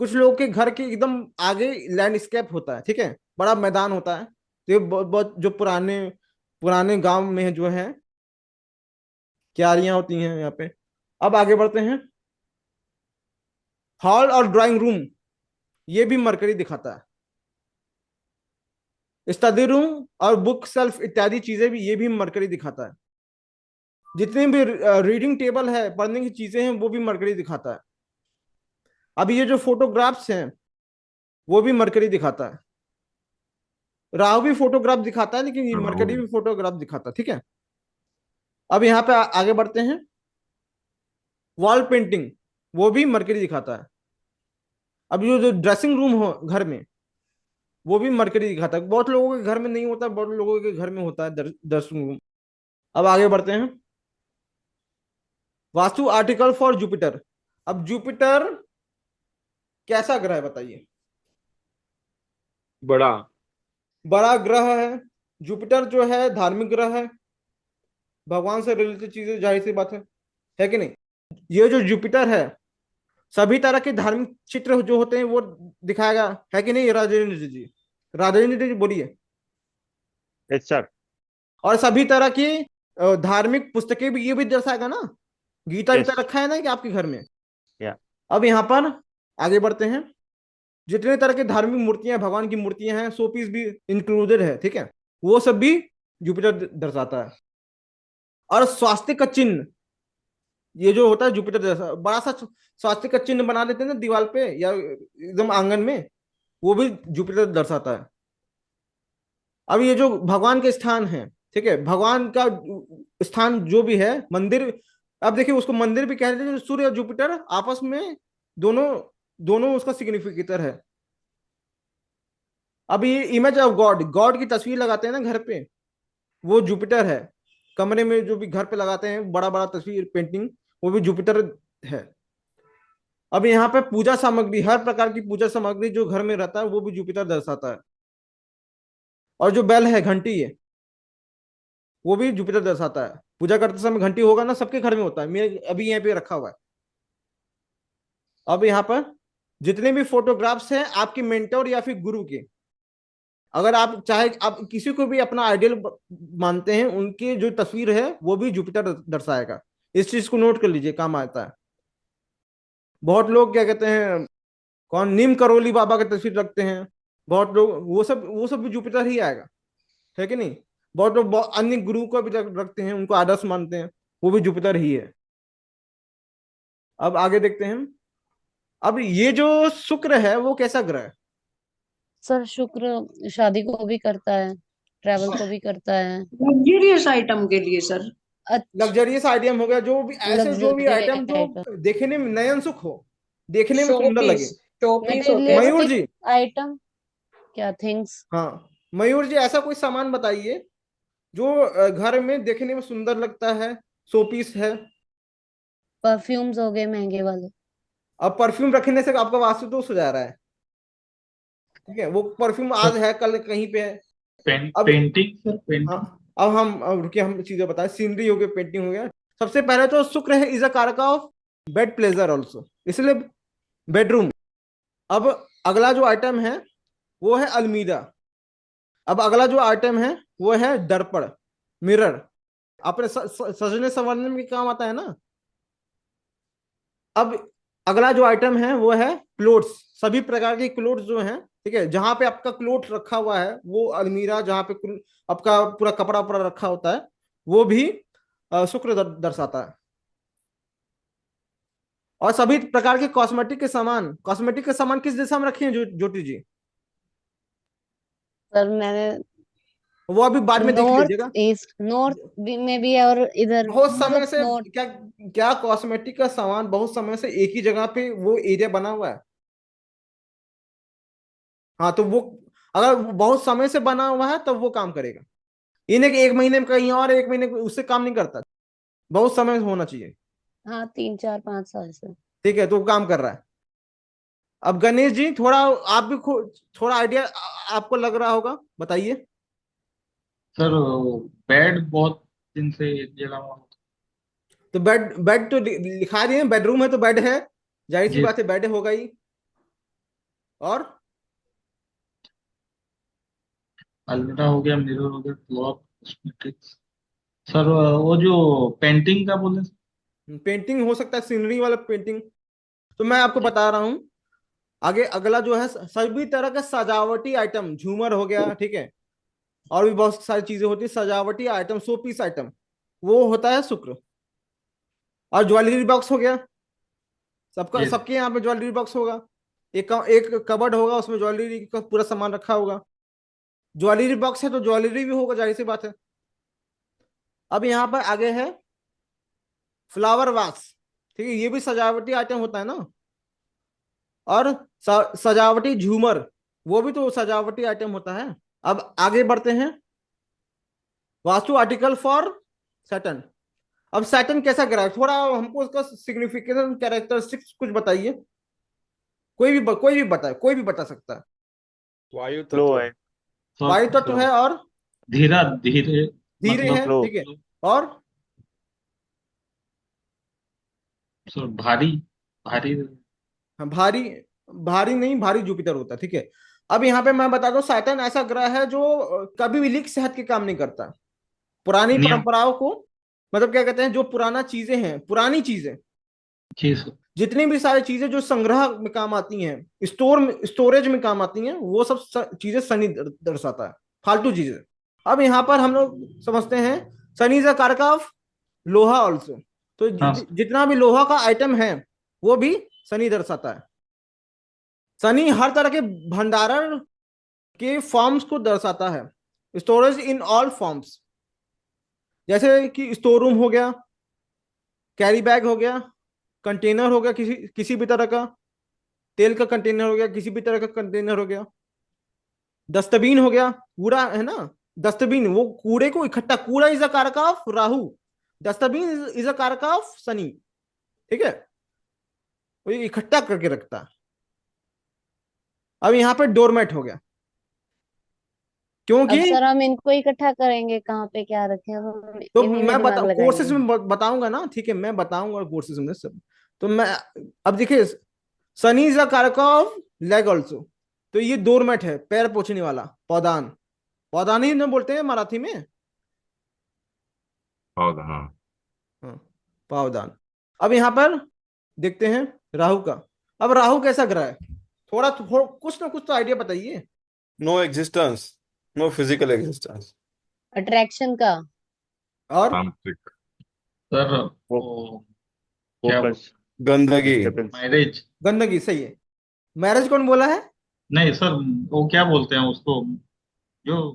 A: कुछ लोगों के घर के एकदम आगे लैंडस्केप होता है, ठीक है, बड़ा मैदान होता है, तो ये बहुत जो पुराने पुराने गांव में जो है क्यारियां होती हैं यहाँ पे। अब आगे बढ़ते हैं, हॉल और ड्राइंग रूम, ये भी मरकरी दिखाता है। स्टडी रूम और बुक सेल्फ इत्यादि चीजें भी, ये भी मरकरी दिखाता है। जितने भी रीडिंग टेबल है, पढ़ने की चीजें हैं, वो भी मरकरी दिखाता है। अब ये जो फोटोग्राफ्स हैं, वो भी मरकरी दिखाता है। राहु भी फोटोग्राफ दिखाता है, लेकिन ये
B: राहु
A: मरकरी
B: भी।
A: भी फोटोग्राफ दिखाता है, ठीक है। अब यहाँ पे आगे बढ़ते हैं, वॉल पेंटिंग, वो भी मरकरी दिखाता है। अब जो ड्रेसिंग रूम हो घर में, वो भी मरकरी दिखाता है। बहुत लोगों के घर में नहीं होता, बहुत लोगों के घर में होता है ड्रेसिंग रूम। अब आगे बढ़ते हैं, वास्तु आर्टिकल फॉर जुपिटर। अब जुपिटर कैसा ग्रह है बताइए?
H: बड़ा।
A: बड़ा ग्रह है। जुपिटर जो है धार्मिक ग्रह है, भगवान से रिलेटेड चीजें, जाहिर सी बात है कि नहीं। ये जो जुपिटर है, सभी तरह के धार्मिक चित्र जो होते हैं वो दिखाएगा, है कि नहीं राजेंद्र जी? राजेंद्र जी बोलिए।
E: Yes sir.
A: और सभी तरह की धार्मिक पुस्तकें भी, ये भी दर्शाएगा ना। गीता
E: Yes.
A: गीता रखा है ना कि आपके घर में।
E: Yeah.
A: अब यहाँ पर आगे बढ़ते हैं, जितने तरह की धार्मिक मूर्तियां, भगवान की मूर्तियां हैं, सो पीस भी इंक्लूडेड है, ठीक है, वो सब भी जुपिटर दर्शाता है। और स्वास्तिक का चिन्ह, ये जो होता है जुपिटर जैसा बड़ा सा स्वास्तिक का चिन्ह बना देते हैं ना दीवार पे या एकदम आंगन में, वो भी जुपिटर दर्शाता है। अब ये जो भगवान के स्थान है, ठीक है, भगवान का स्थान जो भी है, मंदिर, अब देखिए उसको मंदिर भी कह देते हैं। सूर्य और जुपिटर आपस में दोनों दोनों उसका सिग्निफिकेटर है। अब ये इमेज ऑफ गॉड, गॉड की तस्वीर लगाते हैं ना घर पे, वो जुपिटर है। कमरे में जो भी घर पे लगाते हैं बड़ा बड़ा तस्वीर पेंटिंग, वो भी जुपिटर है। अब यहाँ पे पूजा सामग्री, हर प्रकार की पूजा सामग्री जो घर में रहता है, वो भी जुपिटर दर्शाता है। और जो बेल है, घंटी है, वो भी जुपिटर दर्शाता है। पूजा करते समय घंटी होगा ना, सबके घर में होता है, मेरे अभी यहाँ पे रखा हुआ है। अब यहाँ पर जितने भी फोटोग्राफ्स हैं आपके मेंटर या फिर गुरु के, अगर आप चाहे आप किसी को भी अपना आइडियल मानते हैं, उनकी जो तस्वीर है वो भी जुपिटर दर्शाएगा। इस चीज को नोट कर लीजिए, काम आता है। बहुत लोग क्या कहते हैं, कौन नीम करोली बाबा की तस्वीर रखते हैं, बहुत लोग, वो सब भी जुपिटर ही आएगा, है कि नहीं। बहुत लोग अन्य गुरु को भी रखते हैं, उनको आदर्श मानते हैं, वो भी जुपिटर ही है। अब आगे देखते हैं, अब ये जो शुक्र है वो कैसा ग्रह है?
G: सर शुक्र शादी को भी करता है, ट्रैवल को भी करता है।
C: लग्जरियस आइटम के लिए सर।
A: लग्जरियस आइटम हो गया, जो भी ऐसे जो भी आइटम जो
G: आइटम,
A: देखने में नयन सुख हो, देखने में सुंदर लगे।
C: शोपीस होते हैं।
A: मयूर जी,
G: आइटम क्या, थिंग्स।
A: हाँ मयूर जी, ऐसा कोई सामान बताइए जो घर में देखने में सुंदर लगता है, शोपीस है।
G: परफ्यूम्स हो गए महंगे वाले।
A: अब परफ्यूम रखने से आपका वास्तु दोष हो जा रहा है, ठीक है। वो परफ्यूम आज है, कल कहीं पे है। अब
F: पेंटिंग सर, पेंटिंग।
A: हाँ, अब रुकिए, हम चीजें बताएं। सीनरी हो गया, पेंटिंग हो गया। सबसे पहले तो शुक्र है इज अ कारक ऑफ बेड प्लेजर ऑल्सो, इसलिए बेडरूम। अब अगला जो आइटम है वो है अलमीरा। अब अगला जो आइटम है वो है दर्पण, मिरर, अपने सजने संवरने में काम आता है ना। अब अगला जो आइटम है वो है क्लोथ्स, सभी प्रकार के क्लोथ्स जो हैं, ठीक है, जहां पे आपका क्लोथ रखा हुआ है वो अलमीरा, जहां पे आपका पूरा कपड़ा पूरा रखा होता है, वो भी शुक्र दर्शाता है। और सभी प्रकार के कॉस्मेटिक के सामान किस दिशा में रखे हैं ज्योति जी?
G: सर मैंने
A: वो अभी बाद में देख
G: नॉर्थ
A: लीजिएगा।
G: ईस्ट, नॉर्थ में भी है और इधर
A: बहुत समय
G: मतलब
A: से
G: नॉर्थ।
A: क्या कॉस्मेटिक का सामान बहुत समय से एक ही जगह पे वो एरिया बना हुआ है। हाँ, तो वो अगर बहुत समय से बना हुआ है तब वो काम करेगा। इन्हें कि एक महीने में कहीं और, एक महीने में उससे काम नहीं करता, बहुत समय होना चाहिए।
G: हाँ 3 4 5 साल से।
A: ठीक है, तो वो काम कर रहा है। अब गणेश जी थोड़ा आप भी थोड़ा आइडिया आपको लग रहा होगा, बताइए।
F: सर बेड बहुत दिन से एक जगह हुआ।
A: तो बेड, बेड तो लिखा दिए, बेडरूम है तो बेड है, जाहिर सी
F: जी
A: बात है बेड होगा ही। और
F: अलमीरा हो गया, मिरर हो गया, क्लॉक, कॉस्मेटिक्स। सर वो जो पेंटिंग का बोले।
A: पेंटिंग हो सकता है, सीनरी वाला पेंटिंग। तो मैं आपको बता रहा हूं, आगे अगला जो है सभी तरह का सजावटी आइटम, झूमर हो गया, ठीक है, और भी बहुत सारी चीजें होती है सजावटी आइटम, शो पीस आइटम, वो होता है शुक्र। और ज्वेलरी बॉक्स हो गया, सबका
F: जी
A: सबके यहाँ पे ज्वेलरी बॉक्स होगा, एक कबर्ड होगा, उसमें ज्वेलरी का पूरा सामान रखा होगा। ज्वेलरी बॉक्स है तो ज्वेलरी भी होगा, जाहिर सी बात है। अब यहाँ पर आगे है फ्लावर वास, ठीक है, ये भी सजावटी आइटम होता है ना। और सजावटी झूमर, वो भी तो सजावटी आइटम होता है। अब आगे बढ़ते हैं, वास्तु आर्टिकल फॉर सैटर्न। अब सैटर्न कैसा ग्रह है, थोड़ा हमको उसका सिग्निफिकेशन कैरेक्टरिस्टिक्स कुछ बताइए। कोई भी बताए, कोई भी बता सकता है।
H: वायु
E: लो
H: तत्व।
E: है।
A: वायु तत्व है, और
F: धीरा धीरे,
A: धीरे है,
F: मतलब
E: लो।
A: ठीक है। और
F: सर भारी, भारी।
A: हाँ, भारी, भारी नहीं, भारी जुपिटर होता है, ठीक है। अब यहाँ पे मैं बता दूं, सैटर्न ऐसा ग्रह है जो कभी भी लीक से हट के काम नहीं करता। पुरानी
F: नियम।
A: परंपराओं को, मतलब क्या कहते हैं, जो पुराना चीजें हैं, पुरानी चीजें,
F: जी सर।
A: जितनी भी सारी चीजें जो संग्रह में काम आती हैं, स्टोरेज में काम आती हैं, वो सब चीजें शनि दर्शाता है, फालतू चीजें। अब यहाँ पर हम लोग समझते हैं शनि इज अ कारक ऑफ लोहा ऑल्सो। तो
F: हाँ
A: जितना भी लोहा का आइटम है वो भी शनि दर्शाता है। शनि हर तरह के भंडारण के फॉर्म्स को दर्शाता है, स्टोरेज इन ऑल फॉर्म्स, जैसे कि स्टोर रूम हो गया, कैरी बैग हो गया, कंटेनर हो गया, किसी किसी भी तरह का तेल का कंटेनर हो गया, किसी भी तरह का कंटेनर हो गया, डस्टबिन हो गया, कूड़ा है ना, डस्टबिन वो कूड़े को इकट्ठा, कूड़ा इज अ कारक of Rahu, dustbin is a कारक ऑफ शनि, ठीक है, वो इकट्ठा करके रखता है। अब यहाँ पे डोरमेट हो गया,
G: अब
A: क्योंकि
G: सर हम इनको इकट्ठा करेंगे कहाँ पे क्या रखें, अब हम
A: तो
G: इन्हीं में
A: मैं
G: दिमाग
A: कोर्सेज
G: लगाएंगे।
A: में बताऊंगा ना, ठीक है, मैं बताऊंगा कोर्सेज में सब। तो मैं, अब देखिए, सनी इज अ कारक ऑफ लेग ऑल्सो, तो ये डोरमेट है, पैर पोछने वाला, पौदान, पौदान ही ना बोलते हैं मराठी में।
B: और हाँ।
A: हाँ, पावदान। अब यहाँ पर देखते हैं राहु का। अब राहु कैसा ग्रह है, कुछ ना कुछ तो आइडिया बताइए।
I: No existence, no physical existence.
G: Attraction का।
A: और
B: तांत्रिक।
F: सर
E: वो
F: वो क्या
E: फोकस,
I: गंदगी।
E: डिस्टर्बेंस।
F: मैरिज।
A: गंदगी, सही है। मैरिज कौन बोला है?
F: नहीं सर, वो क्या बोलते हैं उसको, जो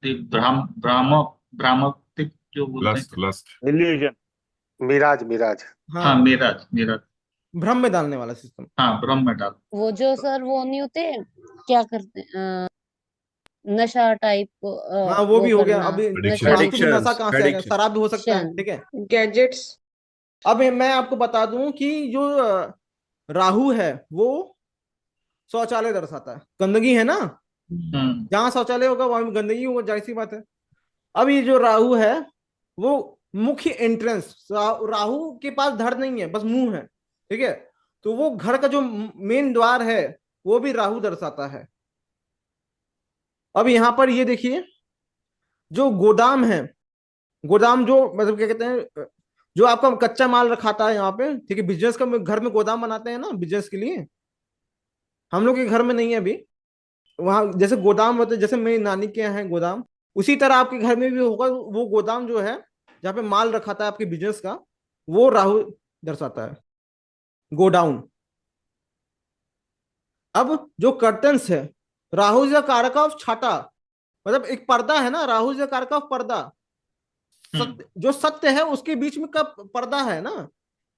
F: भ्रामक, भ्रामक जो बोलते
B: लस्ट
F: हैं।
B: लस्ट।
E: इल्यूजन। मिराज मिराज।
F: हाँ
A: हाँ,
F: मेराज, मेराज।
A: भ्रम में डालने वाला सिस्टम।
F: हाँ ब्रह्म में डाल।
G: वो जो सर वो नहीं होते, क्या करते नशा टाइप को,
A: हाँ, वो भी
G: वो
A: हो गया।
G: करना,
A: अभी
B: एडिक्शन।
G: नशे में
A: वास्तु में नशा
I: एडिक्शंस,
A: कहाँ से आएगा,
I: एडिक्शन।
A: शराब भी हो सकता है,
G: एडिक्शन।
A: ठीक है।
C: गैजेट्स।
A: अब मैं आपको बता दूं कि जो राहु है वो शौचालय दर्शाता है, गंदगी है ना, जहां शौचालय होगा वहां गंदगी होगा, जाहिर सी बात है। अब ये जो राहु है वो मुख्य एंट्रेंस, राहु के पास धड़ नहीं है, बस मुंह है, ठीक है, तो वो घर का जो मेन द्वार है वो भी राहु दर्शाता है। अब यहां पर ये देखिए, जो गोदाम है, गोदाम जो मतलब क्या कहते हैं, जो आपका कच्चा माल रखाता है यहाँ पे, ठीक है, बिजनेस का घर में गोदाम बनाते हैं ना बिजनेस के लिए, हम लोग के घर में नहीं है अभी, वहां जैसे गोदाम होते हैं, जैसे मेरी नानी के यहाँ है गोदाम, उसी तरह आपके घर में भी होगा वो गोदाम जो है, जहाँ पे माल रखाता है आपके बिजनेस का, वो राहु दर्शाता है, गोडाउन। अब जो कर्टन्स है, राहु इज कारक ऑफ छाता, मतलब एक पर्दा है ना, राहु इज कारक ऑफ पर्दा, जो सत्य है उसके बीच में का पर्दा है ना,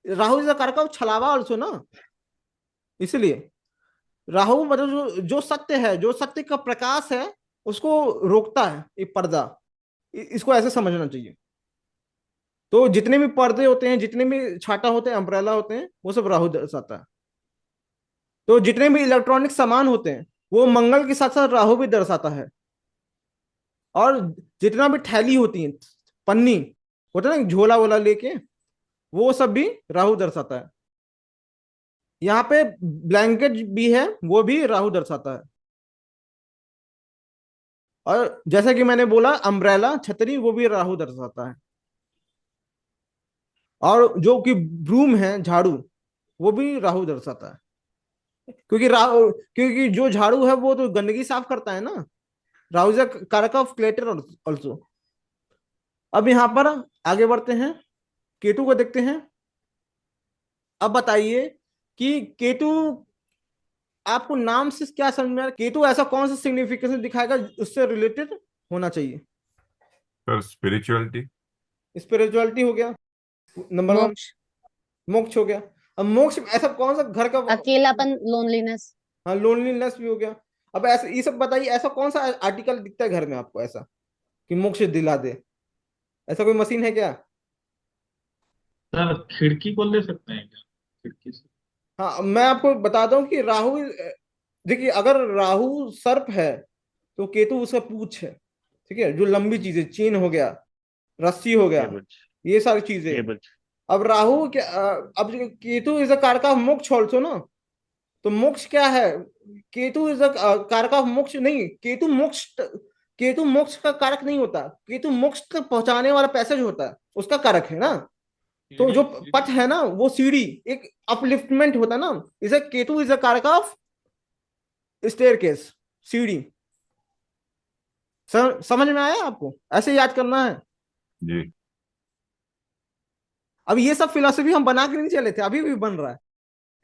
A: राहु इज कारक ऑफ छलावा ऑल्सो ना, इसलिए राहु मतलब जो सत्य है, जो सत्य का प्रकाश है उसको रोकता है ये पर्दा। इसको ऐसे समझना चाहिए। तो जितने भी पर्दे होते हैं, जितने भी छाता होते हैं, अम्ब्रेला होते हैं, वो सब राहु दर्शाता है। तो जितने भी इलेक्ट्रॉनिक सामान होते हैं वो मंगल के साथ साथ राहु भी दर्शाता है। और जितना भी थैली होती है, पन्नी होता है ना, झोला वोला लेके, वो सब भी राहु दर्शाता है। यहाँ पे ब्लैंकेट भी है, वो भी राहु दर्शाता है। और जैसा कि मैंने बोला अम्ब्रेला, छतरी, वो भी राहु दर्शाता है। और जो कि ब्रूम है, झाड़ू, वो भी राहु दर्शाता है। क्योंकि जो झाड़ू है वो तो गंदगी साफ करता है ना। राहु इज अ कारक ऑफ क्लेटर ऑल्सो। अब यहां पर आगे बढ़ते हैं, केतु को देखते हैं। अब बताइए कि केतु आपको नाम से क्या समझ में आ रहा है? केतु ऐसा कौन सा सिग्निफिकेंस दिखाएगा उससे रिलेटेड होना चाहिए?
B: Sir spirituality.
A: स्पिरिचुअलिटी हो गया नंबर 1।
G: मोक्ष,
A: मोक्ष हो गया। अब मोक्ष में ऐसा कौन सा घर का?
G: अकेलापन, लोनलीनेस।
A: हाँ, लोनलीनेस भी हो गया। अब ऐसा ये सब बताइए, ऐसा कौन सा आर्टिकल दिखता है घर में आपको ऐसा कि मोक्ष दिला दे? ऐसा कोई मशीन है क्या?
F: सर खिड़की को ले सकते हैं क्या, खिड़की से?
A: हाँ, मैं आपको बताता हूँ कि राहु, देखिए अगर राहु सर्प है तो केतु उसका पूंछ है। ठीक है, जो लंबी चीजें, चीन हो गया, रस्सी हो गया, ये सारी चीजें। अब राहु क्या, अब केतु इज अ कारक ऑफ मोक्ष ऑल्सो ना। तो मोक्ष क्या है? केतु इज अ कारक ऑफ मोक्ष नहीं। केतु मोक्ष का कारक नहीं होता। केतु मोक्ष तक पहुंचाने वाला पैसेज होता है, उसका कारक है ना। तो जो पथ है ना, वो सीढ़ी, एक अपलिफ्टमेंट होता है ना। इसे केतु इज अ कारक ऑफ स्टेयरकेस, सीढ़ी। समझ में आया आपको? ऐसे याद करना है
B: जी।
A: अब ये सब फिलोसफी हम बना के नहीं चले थे, अभी भी बन रहा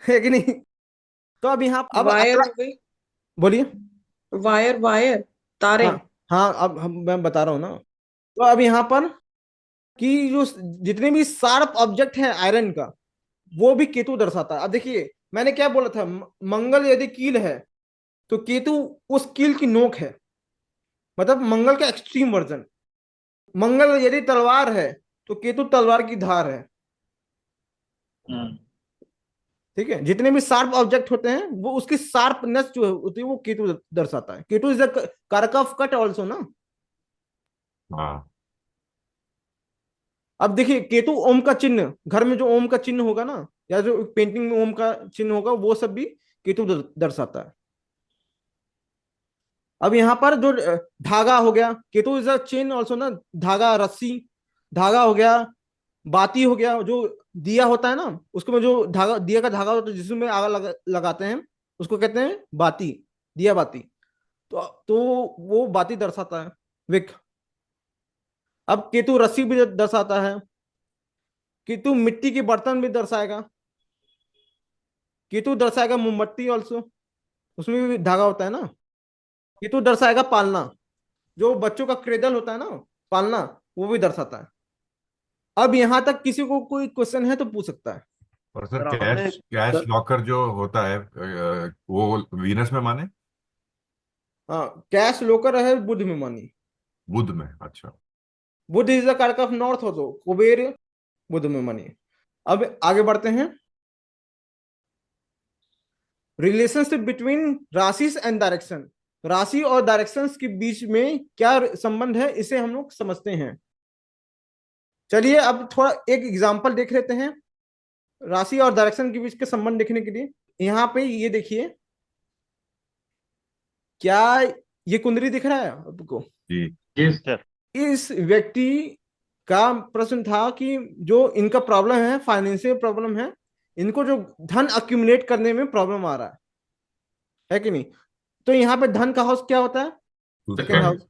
A: है कि नहीं? तो अब यहाँ अब
C: वायर
A: अगला,
C: हो गई,
A: बोलिए।
C: वायर तारे।
A: हाँ हाँ, अब मैं बता रहा हूँ ना। तो अब यहाँ पर कि जो जितने भी शार्प ऑब्जेक्ट है आयरन का, वो भी केतु दर्शाता है। अब देखिए मैंने क्या बोला था, मंगल यदि कील है तो केतु उस कील की नोक है, मतलब मंगल का एक्सट्रीम वर्जन। मंगल यदि तलवार है तो केतु तलवार की धार है। ठीक है, जितने भी शार्प ऑब्जेक्ट होते हैं वो उसकी शार्पनेस जो होती है वो केतु दर्शाता है। केतु इज द कारक ऑफ कट ऑल्सो ना।
B: हाँ।
A: अब देखिए केतु ओम का चिन्ह, घर में जो ओम का चिन्ह होगा ना, या जो पेंटिंग में ओम का चिन्ह होगा, वो सब भी केतु दर्शाता है। अब यहां पर जो धागा हो गया, Ketu is a chain also ना। धागा, रस्सी, धागा हो गया। बाती हो गया, जो दिया होता है ना, उसको में जो धागा, दिया का धागा होता है जिसमें आग लगाते हैं, उसको कहते हैं बाती, दिया बाती। तो वो बाती दर्शाता है, विक। अब केतु रस्सी भी दर्शाता है। केतु मिट्टी के बर्तन भी दर्शाएगा। केतु दर्शाएगा मोमबत्ती ऑल्सो, उसमें भी धागा होता है ना। केतु दर्शाएगा पालना, जो बच्चों का क्रेडल होता है ना, पालना, वो भी दर्शाता है। अब यहां तक किसी को कोई क्वेश्चन है तो पूछ सकता है।
B: और सर
F: सर, आपने
B: कैश लॉकर जो होता है वो वीनस में माने?
A: हाँ, कैश लोकर है बुध में मानी।
B: बुध में, अच्छा।
A: बुध इज द कारक ऑफ नॉर्थ हो तो कुबेर बुध में मानी। अब आगे बढ़ते हैं। रिलेशनशिप बिटवीन राशि एंड डायरेक्शन। राशि और डायरेक्शंस के बीच में क्या संबंध है, इसे हम लोग समझते हैं। चलिए अब थोड़ा एक एग्जांपल देख लेते हैं राशि और डायरेक्शन के बीच के संबंध देखने के लिए। यहां पे ये देखिए, क्या ये कुंडली दिख रहा है आपको?
B: जी।
F: सर।
A: इस व्यक्ति का प्रश्न था कि जो इनका प्रॉब्लम है, फाइनेंशियल प्रॉब्लम है, इनको जो धन अक्यूमुलेट करने में प्रॉब्लम आ रहा है कि नहीं? तो यहाँ पे धन का हाउस क्या होता है? Second house.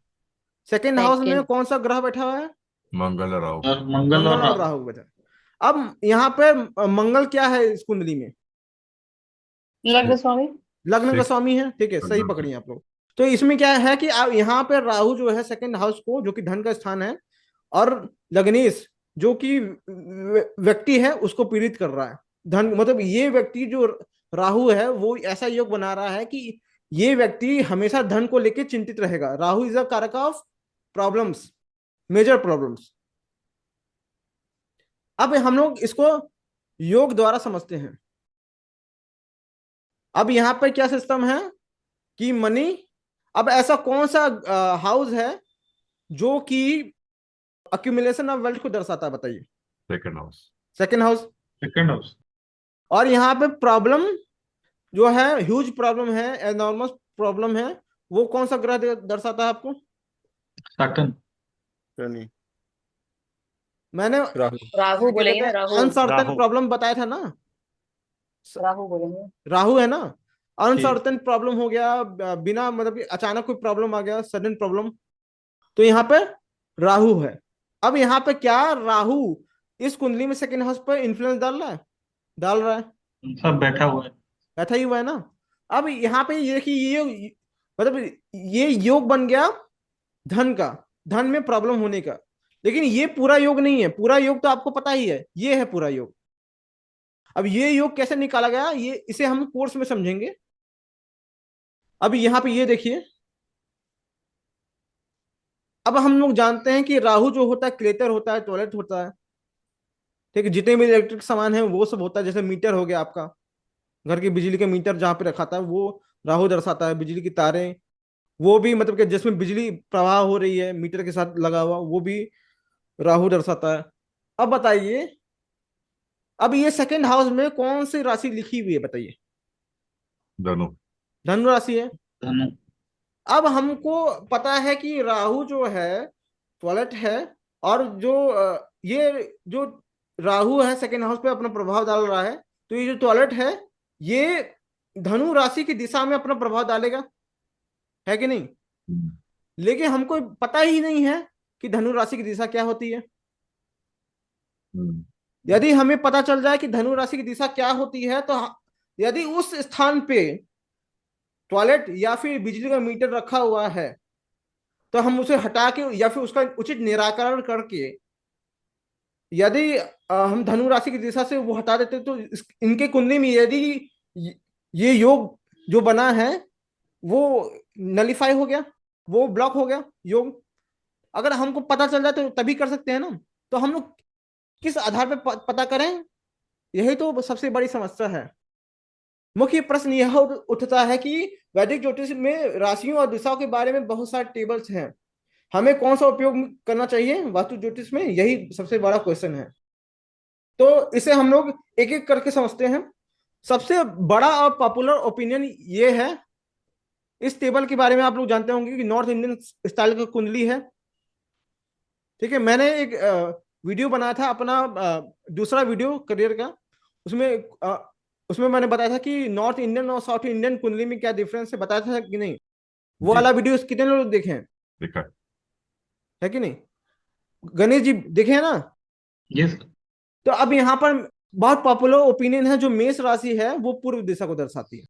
A: सेकेंड हाउस में कौन सा ग्रह बैठा हुआ है?
B: मंगल और राहु।
F: मंगल और
A: राहु बैठा। अब यहाँ पे मंगल क्या है इस कुंडली में?
D: लग्न स्वामी।
A: लग्न का स्वामी है। ठीक है, सही पकड़ी आप लोग। तो इसमें क्या है कि आप यहाँ पे राहु जो है सेकंड हाउस को, जो कि धन का स्थान है, और लग्नेश जो कि व्यक्ति है उसको पीड़ित कर रहा है। धन मतलब ये व्यक्ति जो राहु है वो ऐसा योग बना रहा है कि ये व्यक्ति हमेशा धन को लेकर चिंतित रहेगा। राहु इज अ कारक ऑफ प्रॉब्लम्स, मेजर प्रॉब्लम्स। अब हम लोग इसको योग द्वारा समझते हैं। अब यहां पर क्या सिस्टम है कि मनी, अब ऐसा कौन सा हाउस है जो कि अक्यूमुलेशन ऑफ वेल्थ को दर्शाता है, बताइए।
B: Second house.
A: Second house.
F: Second house.
A: और यहाँ पे प्रॉब्लम जो है, ह्यूज प्रॉब्लम है, एनॉर्मस प्रॉब्लम है, वो कौन सा ग्रह दर्शाता है आपको?
F: सैटर्न।
I: शनि।
A: मैंने
I: राहु।
D: राहु बोलेंगे ना, राहु।
A: अनसर्टेन
E: राहु।
A: प्रॉब्लम बताया था ना,
D: राहु बोलेंगे।
A: राहु है ना।
F: ठीक।
A: अनसर्टेन प्रॉब्लम हो गया, बिना मतलब कि अचानक कोई प्रॉब्लम आ गया, सडन प्रॉब्लम, तो यहाँ पे राहु है। अब यहाँ पे क्या राहु इस कुंडली में सेकंड हाउस पर इंफ्लुएंस डाल रहा है? डाल रहा है,
F: सब बैठा हुआ है।
A: बैठा ही हुआ है ना। अब यहाँ पे ये देखिए, ये मतलब ये योग बन गया धन का, धन में प्रॉब्लम होने का। लेकिन ये पूरा योग नहीं है, पूरा योग तो आपको पता ही है, ये है पूरा योग। अब ये योग कैसे निकाला गया, ये इसे हम कोर्स में समझेंगे। अब यहाँ पे ये देखिए, अब हम लोग जानते हैं कि राहु जो होता है क्लेटर होता है, टॉयलेट होता है, ठीक है। जितने भी इलेक्ट्रिक सामान है वो सब होता है, जैसे मीटर हो गया आपका, घर की बिजली का मीटर जहां पे रखा था वो राहु दर्शाता है। बिजली की तारें, वो भी मतलब कि जिसमें बिजली प्रवाह हो रही है मीटर के साथ लगा हुआ, वो भी राहु दर्शाता है। अब बताइए, अब ये सेकंड हाउस में कौन सी राशि लिखी हुई है, बताइए।
B: धनु।
A: धनु राशि है।
F: धनु।
A: अब हमको पता है कि राहु जो है टॉयलेट है, और जो ये जो राहु है सेकंड हाउस पे अपना प्रभाव डाल रहा है, तो ये जो टॉयलेट है ये धनु राशि की दिशा में अपना प्रभाव डालेगा, है कि नहीं? लेकिन हमको पता ही नहीं है कि धनु राशि की दिशा क्या होती है। यदि हमें पता चल जाए कि धनु राशि की दिशा क्या होती है, तो यदि उस स्थान पे टॉयलेट या फिर बिजली का मीटर रखा हुआ है, तो हम उसे हटा के या फिर उसका उचित निराकरण करके, यदि हम धनु राशि की दिशा से वो हटा देते, तो इनके कुंडली में यदि ये योग जो बना है वो नलिफाई हो गया, वो ब्लॉक हो गया योग। अगर हमको पता चल जाए तो तभी कर सकते हैं ना। तो हम लोग किस आधार पर पता करें, यही तो सबसे बड़ी समस्या है। मुख्य प्रश्न यह उठता है कि वैदिक ज्योतिष में राशियों और दिशाओं के बारे में बहुत सारे टेबल्स हैं, हमें कौन सा उपयोग करना चाहिए वास्तु ज्योतिष में, यही सबसे बड़ा क्वेश्चन है। तो इसे हम लोग एक एक करके समझते हैं। सबसे बड़ा और पॉपुलर ओपिनियन ये है, इस टेबल के बारे में आप लोग जानते होंगे कि नॉर्थ इंडियन स्टाइल का कुंडली है, ठीक है। मैंने एक वीडियो बनाया था अपना, दूसरा वीडियो करियर का, उसमें मैंने बताया था कि नॉर्थ इंडियन और साउथ इंडियन कुंडली में क्या डिफरेंस है, बताया था कि नहीं? वो वाला वीडियो कितने लोग देखे हैं?
B: देखा
A: है कि नहीं? गणेश जी देखे हैं ना?
F: यस।
A: तो अब यहाँ पर बहुत पॉपुलर ओपिनियन है, जो मेष राशि है वो पूर्व दिशा को दर्शाती है,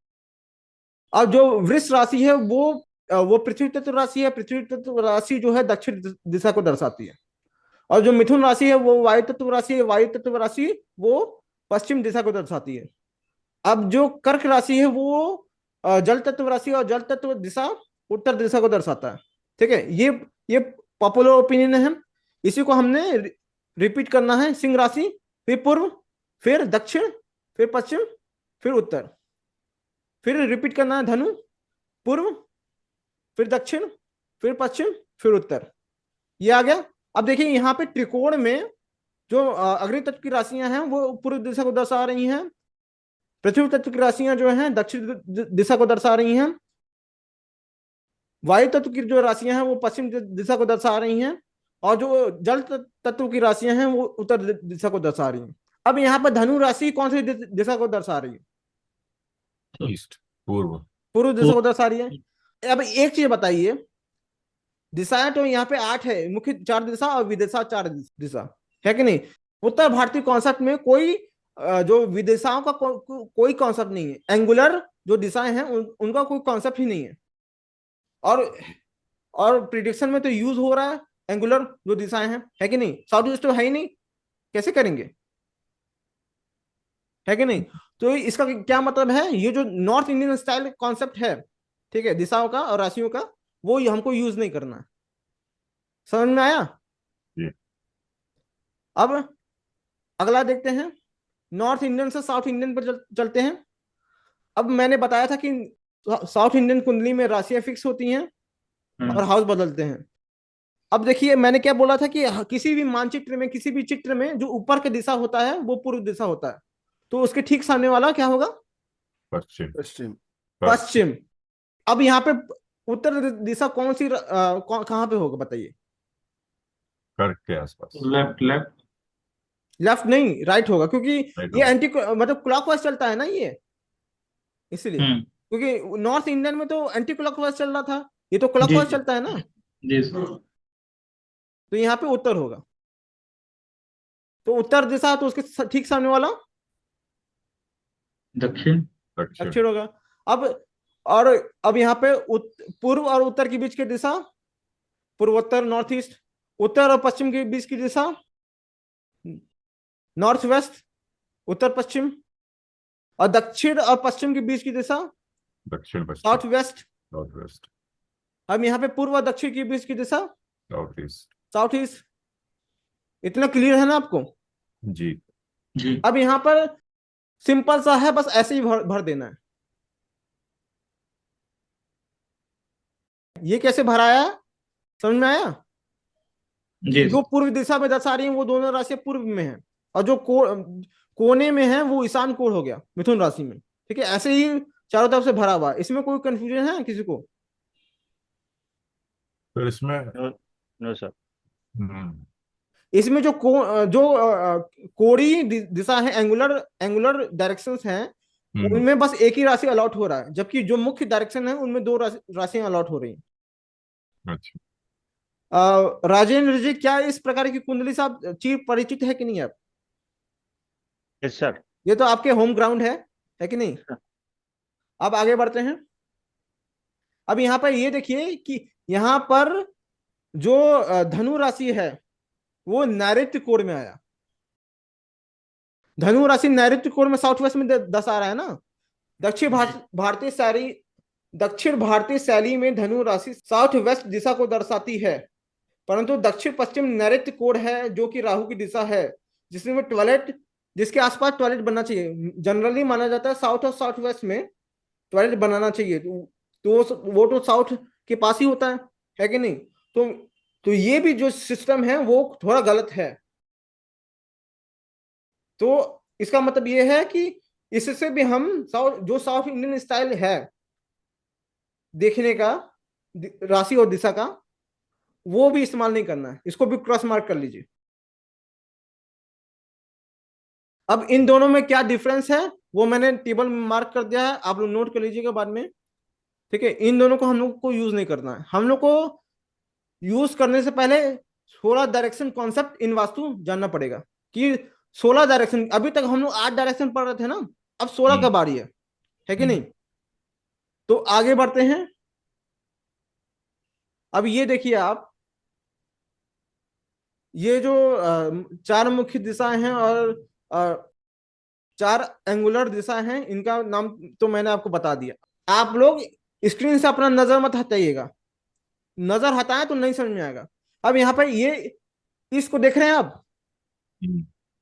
A: और जो वृष राशि है वो पृथ्वी तत्व राशि है, पृथ्वी तत्व राशि जो है दक्षिण दिशा को दर्शाती है। और जो मिथुन राशि है वो वायु तत्व राशि है, वायु तत्व राशि वो पश्चिम दिशा को दर्शाती है। अब जो कर्क राशि है वो जल तत्व राशि, और जल तत्व दिशा उत्तर दिशा को दर्शाता है, ठीक है। ये पॉपुलर ओपिनियन है। इसी को हमने रिपीट करना है। सिंह राशि, फिर पूर्व, फिर दक्षिण, फिर पश्चिम, फिर उत्तर। फिर रिपीट करना है धनु, पूर्व, फिर दक्षिण, फिर पश्चिम, फिर उत्तर। ये आ गया। अब देखिए यहाँ पे त्रिकोण में जो अग्नि तत्व की राशियां हैं वो पूर्व दिशा को दर्शा रही हैं, पृथ्वी तत्व की राशियां जो हैं दक्षिण दिशा को दर्शा रही हैं, वायु तत्व की जो राशियां हैं वो पश्चिम दिशा को दर्शा रही हैं, और जो जल तत्व की राशियां हैं वो उत्तर दिशा को दर्शा रही हैं। अब यहाँ पर धनु राशि कौन सी दिशा को दर्शा रही है?
B: ईस्ट, पूर्व।
A: पूर्व दिशा को दर्शा रही है। अब एक चीज बताइए, दिशाएं तो यहाँ पे 8 है, मुख्य 4 दिशा और विदिशा 4 दिशा, है कि नहीं? उत्तर भारतीय कॉन्सेप्ट में कोई जो विदिशाओं का कोई कॉन्सेप्ट नहीं है। एंगुलर जो दिशाएं हैं उनका कोई कॉन्सेप्ट ही नहीं है। और प्रिडिक्शन में तो यूज हो रहा है एंगुलर जो दिशाएं हैं, है कि नहीं? साउथ ईस्ट तो है ही नहीं, कैसे करेंगे? है कि नहीं? तो इसका क्या मतलब है, ये जो नॉर्थ इंडियन स्टाइल कॉन्सेप्ट है, ठीक है, दिशाओं का और राशियों का, वो हमको यूज नहीं करना है। समझ में आया?
B: जी।
A: अब अगला देखते हैं, नॉर्थ इंडियन से साउथ इंडियन पर चलते हैं। अब मैंने बताया था कि साउथ इंडियन कुंडली में राशियां फिक्स होती हैं और हाउस बदलते हैं। अब देखिए मैंने क्या बोला था कि किसी भी मानचित्र में, किसी भी चित्र में जो ऊपर की दिशा होता है वो पूर्व दिशा होता है, तो उसके ठीक सामने वाला क्या होगा?
B: पश्चिम।
I: पश्चिम।
A: पश्चिम। अब यहाँ पे उत्तर दिशा कौन सी कहाँ पे होगा बताइए?
B: कर्क के आसपास।
F: Left left.
A: लेफ्ट नहीं, राइट होगा, क्योंकि
B: राइट
A: ये
B: होगा।
A: एंटी मतलब क्लॉकवाइज चलता है ना ये, इसलिए।
F: हम्म।
A: क्योंकि नॉर्थ इंडियन में तो एंटी क्लॉकवाइज चल रहा था, ये तो
F: जी
A: क्लॉकवाइज
F: जी
A: चलता है ना,
F: जी सर।
A: तो यहाँ पे उत्तर होगा। तो उत्तर दिशा, तो उसके ठीक सामने वाला
F: दक्षिण।
B: दक्षिण।
A: दक्षिण होगा। अब और अब यहाँ पे पूर्व और उत्तर के बीच की दिशा पूर्वोत्तर, नॉर्थ ईस्ट। उत्तर और पश्चिम के बीच की दिशा नॉर्थ वेस्ट, उत्तर पश्चिम। और दक्षिण और पश्चिम के बीच की दिशा
B: दक्षिण पश्चिम।
A: South west.
B: South west.
A: अब यहाँ पे पूर्व और दक्षिण के बीच की दिशा
B: साउथ ईस्ट।
A: South east. इतना क्लियर है ना आपको?
B: जी।
F: जी।
A: अब यहाँ पर सिंपल सा है, बस ऐसे ही भर देना है। ये कैसे भराया, समझ में आया? कि
F: जी
A: जो पूर्व दिशा में दर्शा रही है वो दोनों राशियां पूर्व में है, और जो कोने में है वो ईशान कोण हो गया, मिथुन राशि में। ठीक है, ऐसे ही चारों तरफ से भरा हुआ है। इसमें कोई कंफ्यूजन है किसी को?
B: तो इसमें
H: नो सर।
A: इसमें जो कोणीय दिशा है, एंगुलर एंगुलर डायरेक्शंस हैं, उनमें बस एक ही राशि अलॉट हो रहा है, जबकि जो मुख्य डायरेक्शन है उनमें दो राशियां अलॉट हो रही हैं।
B: अच्छा।
A: राजेंद्र जी, क्या इस प्रकार की कुंडली से आप परिचित है कि नहीं आप?
H: Yes sir.
A: ये तो आपके होम ग्राउंड है कि नहीं? अब आगे बढ़ते हैं। अब यहाँ पर ये देखिए कि यहाँ पर जो धनु राशि है वो नैऋत्य कोण में आया। धनु राशि नैऋत्य कोण में साउथ वेस्ट में दशा रहा है ना। दक्षिण भारतीय शैली में धनु राशि साउथ वेस्ट दिशा को दर्शाती है, परंतु दक्षिण पश्चिम नैऋत्य कोण है जो कि राहु की दिशा है, जिसमें टॉयलेट, जिसके आसपास टॉयलेट बनना चाहिए। जनरली माना जाता है साउथ और साउथ वेस्ट में टॉयलेट बनाना चाहिए, तो वो तो साउथ के पास ही होता है कि नहीं? तो ये भी जो सिस्टम है वो थोड़ा गलत है। तो इसका मतलब ये है कि इससे भी हम साउथ इंडियन स्टाइल है देखने का, राशि और दिशा का, वो भी इस्तेमाल नहीं करना है। इसको भी क्रॉस मार्क कर लीजिए। अब इन दोनों में क्या डिफरेंस है वो मैंने टेबल में मार्क कर दिया है, आप लोग नोट कर लीजिएगा बाद में। ठीक है, इन दोनों को हम लोग को यूज नहीं करना है। हम लोग को यूज करने से पहले 16 डायरेक्शन कॉन्सेप्ट इन वास्तु जानना पड़ेगा कि 16 डायरेक्शन, अभी तक हम लोग 8 डायरेक्शन पढ़ रहे थे ना, अब 16 का बारी है कि नहीं? तो आगे बढ़ते हैं। अब ये देखिए आप, ये जो चार मुख्य दिशाएं हैं और 4 एंगुलर दिशा हैं, इनका नाम तो मैंने आपको बता दिया। आप लोग स्क्रीन से अपना नजर मत हटाइएगा, नजर हटाएं तो नहीं समझ में आएगा। अब यहाँ पर ये ईस्ट को देख रहे हैं आप,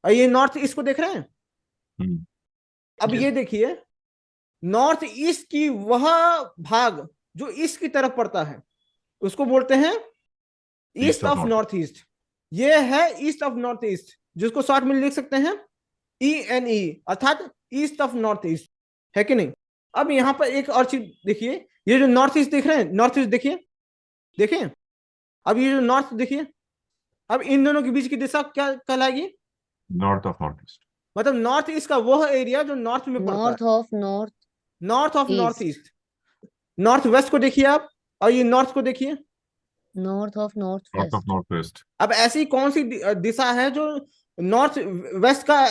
A: और ये नॉर्थ ईस्ट को देख रहे हैं। अब ये देखिए, नॉर्थ ईस्ट की वह भाग जो ईस्ट की तरफ पड़ता है उसको बोलते हैं ईस्ट ऑफ नॉर्थ ईस्ट। ये है ईस्ट ऑफ नॉर्थ ईस्ट, जिसको शॉर्ट में लिख सकते हैं ENE, अर्थात ईस्ट ऑफ नॉर्थ ईस्ट, है कि नहीं? अब यहां पर एक और चीज देखिए, ये जो नॉर्थ ईस्ट देख रहे हैं, नॉर्थ ईस्ट देखिए, देखिए। अब ये जो नॉर्थ देखिए, अब इन दोनों के बीच की दिशा क्या कहलाएगी?
B: North of north east.
A: मतलब नॉर्थ ईस्ट का वह एरिया जो नॉर्थ में पड़ता है, north of north east. North west को देखिए आप, और ये नॉर्थ को देखिए,
G: नॉर्थ ऑफ नॉर्थ
B: वेस्ट।
A: अब ऐसी कौन सी दिशा है जो नॉर्थ वेस्ट का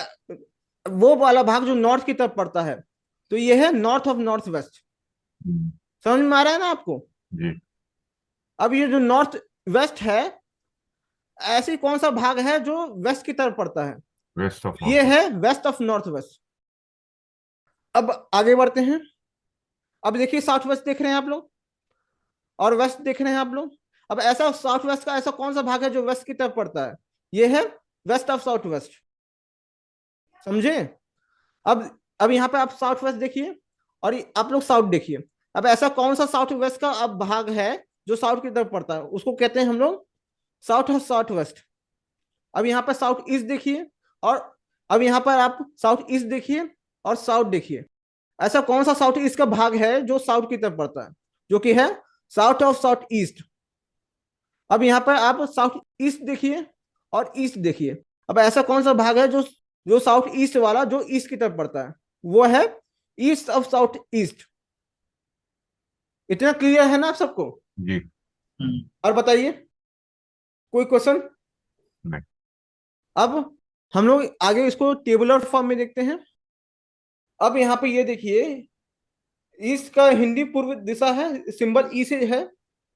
A: वो वाला भाग जो नॉर्थ की तरफ पड़ता है? तो ये है नॉर्थ ऑफ नॉर्थ वेस्ट। समझ में आ रहा है ना आपको?
B: जी।
A: अब ये जो नॉर्थ वेस्ट है, ऐसी कौन सा भाग है जो वेस्ट की तरफ पड़ता है?
B: वेस्ट ऑफ
A: ये है वेस्ट ऑफ नॉर्थ वेस्ट। अब आगे बढ़ते हैं। अब देखिए साउथ वेस्ट देख रहे हैं आप लोग और वेस्ट देख रहे हैं आप लोग। अब ऐसा साउथ वेस्ट का ऐसा कौन सा भाग है जो वेस्ट की तरफ पड़ता है? ये है वेस्ट ऑफ साउथ वेस्ट, समझे? अब यहाँ पे आप साउथ वेस्ट देखिए और आप लोग साउथ देखिए। अब ऐसा कौन सा साउथ वेस्ट का अब भाग है जो साउथ की तरफ पड़ता है? उसको कहते हैं हम लोग साउथ ऑफ साउथ वेस्ट। अब यहाँ पर साउथ ईस्ट देखिए और अब यहाँ पर आप साउथ ईस्ट देखिए और साउथ देखिए। ऐसा कौन सा साउथ ईस्ट का भाग है जो साउथ की तरफ पड़ता है, जो कि है साउथ ऑफ साउथ ईस्ट। अब यहाँ पर आप साउथ ईस्ट देखिए और ईस्ट देखिए। अब ऐसा कौन सा भाग है जो जो साउथ ईस्ट वाला जो ईस्ट की तरफ पड़ता है? वो है ईस्ट ऑफ साउथ ईस्ट। इतना क्लियर है ना आप सबको?
B: जी।
A: और बताइए कोई क्वेश्चन?
B: नहीं।
A: अब हम लोग आगे इसको टेबुलर फॉर्म में देखते हैं। अब यहाँ पे ये देखिए, ईस्ट का हिंदी पूर्व दिशा है, सिंबल ई से है।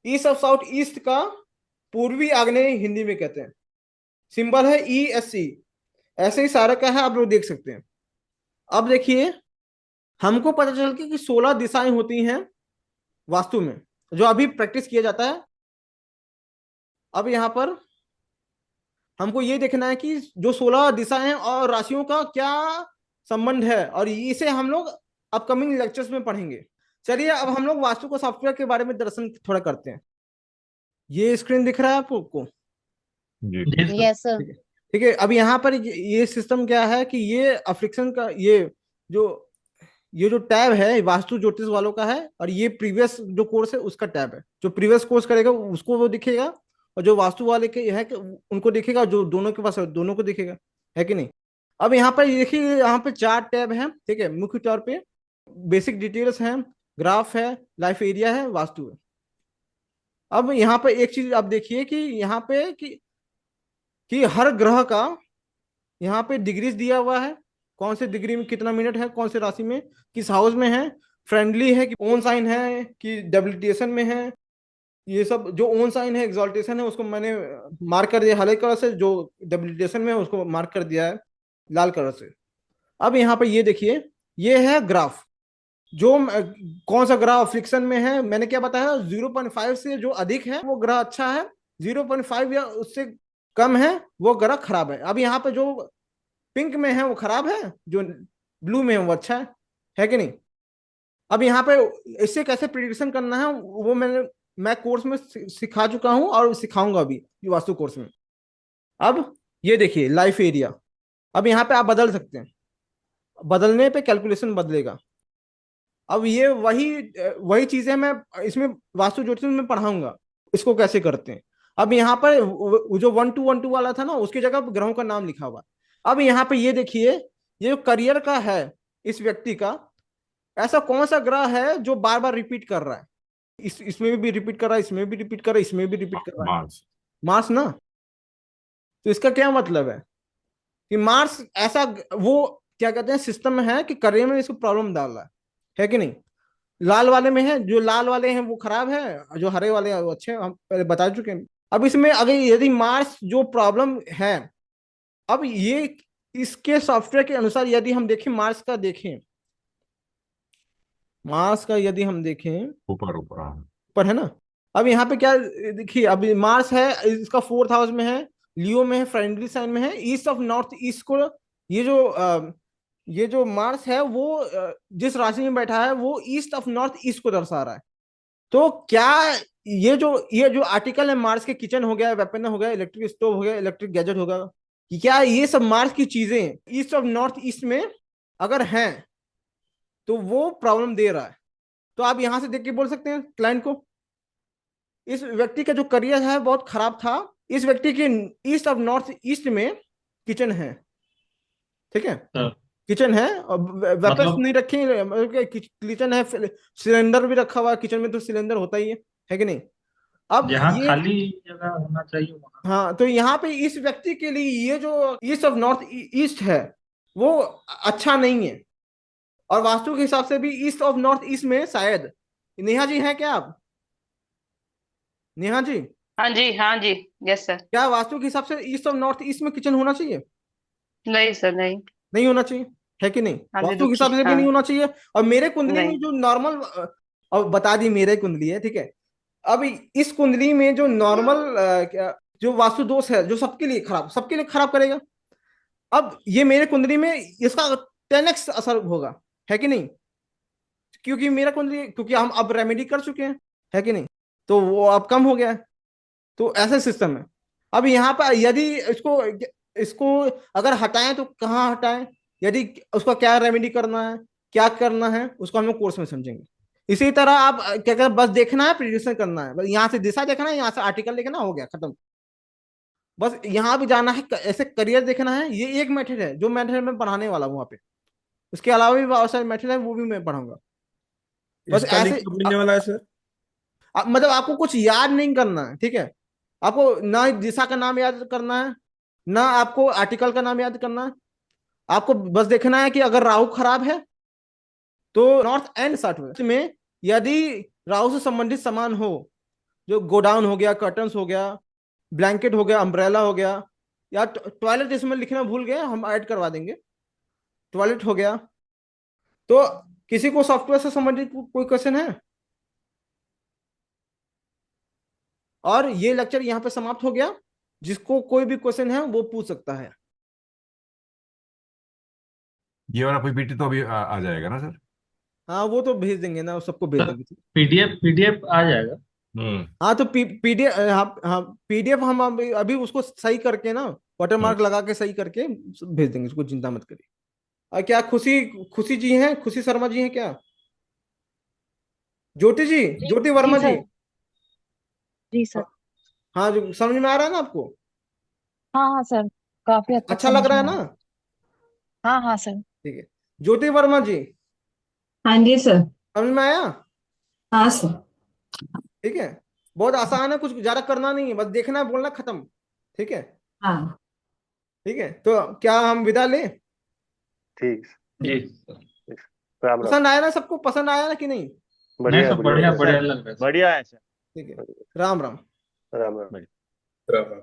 A: ईस्ट ऑफ साउथ ईस्ट का पूर्वी आग्नेय हिंदी में कहते हैं, सिंबल है ESC। ऐसे ही सारा का है, आप लोग देख सकते हैं। अब देखिए हमको पता चल गया कि 16 दिशाएं होती हैं वास्तु में, जो अभी प्रैक्टिस किया जाता है। अब यहाँ पर हमको ये देखना है कि जो 16 दिशाएं और राशियों का क्या संबंध है, और इसे हम लोग अपकमिंग लेक्चर्स में पढ़ेंगे। चलिए अब हम लोग वास्तु का सॉफ्टवेयर के बारे में दर्शन थोड़ा करते हैं। ये स्क्रीन दिख रहा है आपको?
B: जी।
G: Yes sir.
A: ठीक है। अब यहाँ पर ये सिस्टम क्या है कि ये अफ्लिक्शन का ये जो टैब है वास्तु ज्योतिष वालों का है, और ये प्रीवियस जो कोर्स है उसका टैब है। जो प्रीवियस कोर्स करेगा उसको वो दिखेगा, और जो वास्तु वाले के है उनको दिखेगा, जो दोनों के पास है दोनों को दिखेगा, है कि नहीं? अब यहाँ पर देखिए, यहाँ पे 4 टैब हैं, ठीक है। मुख्य तौर पे बेसिक डिटेल्स हैं, ग्राफ है, लाइफ एरिया है, वास्तु है। अब यहाँ पे एक चीज आप देखिए कि यहाँ पे कि हर ग्रह का यहाँ पे डिग्रीज दिया हुआ है, कौन से डिग्री में कितना मिनट है, कौन से राशि में, किस हाउस में है, फ्रेंडली है कि ओन साइन है कि डेबिलिटेशन में है। ये सब जो ओन साइन है, एग्जॉल्टेशन है, उसको मैंने मार्क कर दिया हरे कलर से, जो डेबिलिटेशन में है उसको मार्क कर दिया है लाल कलर से। अब यहाँ पे ये देखिए, ये है ग्राफ, जो कौन सा ग्रह अफ्लिक्शन में है। मैंने क्या बताया, 0.5 से जो अधिक है वो ग्रह अच्छा है, 0.5 या उससे कम है वो ग्रह खराब है। अब यहाँ पे जो पिंक में है वो खराब है, जो ब्लू में है वो अच्छा है कि नहीं? अब यहाँ पे इससे कैसे प्रिडिक्शन करना है वो मैं कोर्स में सिखा चुका हूं और सिखाऊंगा भी वास्तु कोर्स में। अब ये देखिए लाइफ एरिया। अब यहाँ पे आप बदल सकते हैं, बदलने पे कैलकुलेशन बदलेगा। अब ये वही चीजें मैं इसमें वास्तु ज्योतिष में पढ़ाऊंगा, इसको कैसे करते हैं। अब यहाँ पर जो 1212 वाला था ना, उसकी जगह ग्रहों का नाम लिखा हुआ। अब यहाँ पे ये देखिए, ये जो करियर का है इस व्यक्ति का, ऐसा कौन सा ग्रह है जो बार बार रिपीट कर रहा है? इसमें भी रिपीट कर रहा है, इसमें भी रिपीट कर रहा है, इसमें भी रिपीट कर रहा है।
B: मार्स।
A: मार्स ना। तो इसका क्या मतलब है कि मार्स ऐसा वो क्या कहते हैं सिस्टम में है कि करियर में इसको प्रॉब्लम डाल रहा है कि नहीं? लाल वाले में है, जो लाल वाले हैं वो खराब है, जो हरे वाले हैं वो अच्छे हैं, हम पहले बता चुके हैं। अब इसमें अगर यदि मार्स जो प्रॉब्लम है, अब ये इसके सॉफ्टवेयर के अनुसार यदि हम देखें, मार्स का यदि हम देखें
B: ऊपर ऊपर, हाँ।
A: ऊपर है ना। अब यहाँ पे क्या देखिए, अब मार्स है, इसका 4th हाउस में है, लियो में है, फ्रेंडली साइन में है, ईस्ट ऑफ नॉर्थ ईस्ट को। ये जो मार्स है वो जिस राशि में बैठा है वो ईस्ट ऑफ नॉर्थ ईस्ट को दर्शा रहा है। तो क्या ये जो आर्टिकल है, मार्स के किचन हो गया, वेपन हो गया, इलेक्ट्रिक स्टोव हो गया, इलेक्ट्रिक गैजेट होगा, कि क्या ये सब मार्स की चीजें ईस्ट ऑफ नॉर्थ ईस्ट में अगर हैं तो वो प्रॉब्लम दे रहा है? तो आप यहां से देख के बोल सकते हैं क्लाइंट को, इस व्यक्ति का जो करियर है बहुत खराब था, इस व्यक्ति के ईस्ट ऑफ नॉर्थ ईस्ट में किचन है, ठीक है। किचन है और वेपन्स
F: मतलब
A: नहीं रखे, किचन है, सिलेंडर भी रखा हुआ है किचन में, तो सिलेंडर होता ही है कि नहीं? अब
F: जहाँ
A: ये
F: खाली जगह होना चाहिए वहाँ।
A: हाँ, तो यहाँ पे इस व्यक्ति के लिए ये जो ईस्ट ऑफ नॉर्थ ईस्ट है वो अच्छा नहीं है, और वास्तु के हिसाब से भी ईस्ट ऑफ नॉर्थ ईस्ट में शायद, नेहा जी हैं क्या आप? नेहा जी,
D: हाँ जी, हाँ जी, यस सर।
A: क्या वास्तु के हिसाब से ईस्ट ऑफ नॉर्थ ईस्ट में किचन होना चाहिए?
D: नहीं सर, नहीं।
A: नहीं होना चाहिए। है कि नहीं?
D: हाँ जी,
A: वास्तु के हिसाब से भी
D: हाँ।
A: नहीं होना चाहिए। और मेरे कुंडली में
D: नहीं।
A: जो नॉर्मल, अब बता दी मेरे कुंडली है, ठीक है। अब इस कुंडली में जो नॉर्मल जो वास्तु दोष है, जो सबके लिए खराब करेगा। अब ये मेरे कुंडली में इसका 10x असर होगा, है कि नहीं? क्योंकि मेरा कुंडली, क्योंकि हम अब रेमेडी कर चुके हैं, है कि नहीं? तो वो अब कम हो गया है। तो ऐसा सिस्टम है। अब यहाँ पर यदि इसको इसको अगर हटाएं तो कहाँ हटाएं, यदि उसका क्या रेमेडी करना है, क्या करना है, उसको हम लोग कोर्स में समझेंगे। इसी तरह आप क्या कहते हैं, बस देखना है, प्रिडिक्शन करना है, बस यहाँ से दिशा देखना है, यहाँ से आर्टिकल देखना, हो गया, खत्म। बस यहाँ भी जाना है, ऐसे करियर देखना है। ये एक मेथड है, जो मेथड मैं पढ़ाने वाला हूँ वहाँ पे। उसके अलावा भी बहुत सारे मेथड है, वो भी मैं पढ़ाऊंगा। बस
I: इसका लिंक
A: ऐसे
I: कब मिलने वाला है सर?
A: मतलब आपको कुछ याद नहीं करना है, ठीक है। आपको ना दिशा का नाम याद करना है, ना आपको आर्टिकल का नाम याद करना है। आपको बस देखना है कि अगर राहु खराब है तो नॉर्थ एंड साउथ वेस्ट में यदि राहु से संबंधित सामान हो, जो गोडाउन हो गया, कर्टन्स हो गया, ब्लैंकेट हो गया, अम्ब्रेला हो गया, या टॉयलेट, इसमें लिखना भूल गए, हम ऐड करवा देंगे, टॉयलेट हो गया। तो किसी को सॉफ्टवेयर से संबंधित कोई क्वेश्चन है? और ये लेक्चर यहाँ पे समाप्त हो गया। जिसको कोई भी क्वेश्चन है वो पूछ सकता है।
B: ये वाला पीपीटी तो अभी आ जाएगा ना सर?
A: हाँ, वो तो भेज देंगे ना, सबको भेज देंगे।
F: पीडीएफ आ जाएगा।
A: हाँ, तो पीडीएफ, हाँ पीडीएफ हम अभी उसको सही करके ना, वाटरमार्क लगा के सही करके भेज देंगे, उसको चिंता मत करिए। और क्या खुशी खुशी जी हैं, खुशी शर्मा जी हैं क्या? ज्योति जी, ज्योति वर्मा जी?
G: जी सर।
A: हाँ, जो समझ में आ रहा है ना आपको?
G: हाँ हाँ सर, काफी हद तक
A: अच्छा लग
G: समझ
A: रहा है
G: में
A: ना?
G: आया। हाँ हाँ सर।
A: ठीक है। ज्योति वर्मा जी,
C: हाँ जी सर।
A: समझ में आया?
C: हाँ सर।
A: ठीक है। बहुत आसान है, कुछ ज्यादा करना नहीं है, बस देखना है, बोलना, खत्म। ठीक है।
C: हाँ।
A: ठीक है, तो क्या हम विदा लें?
E: ठीक।
F: जी
E: राम राम।
A: पसंद आया ना सबको? पसंद आया ना कि नहीं?
F: नहीं
E: बढ़िया
F: सब बढ़िया
E: बढ़िया।
F: बढ़िया लग रहा है सर।
H: बढ़िया है सर।
A: ठीक है। राम राम।
E: राम राम।
I: राम राम।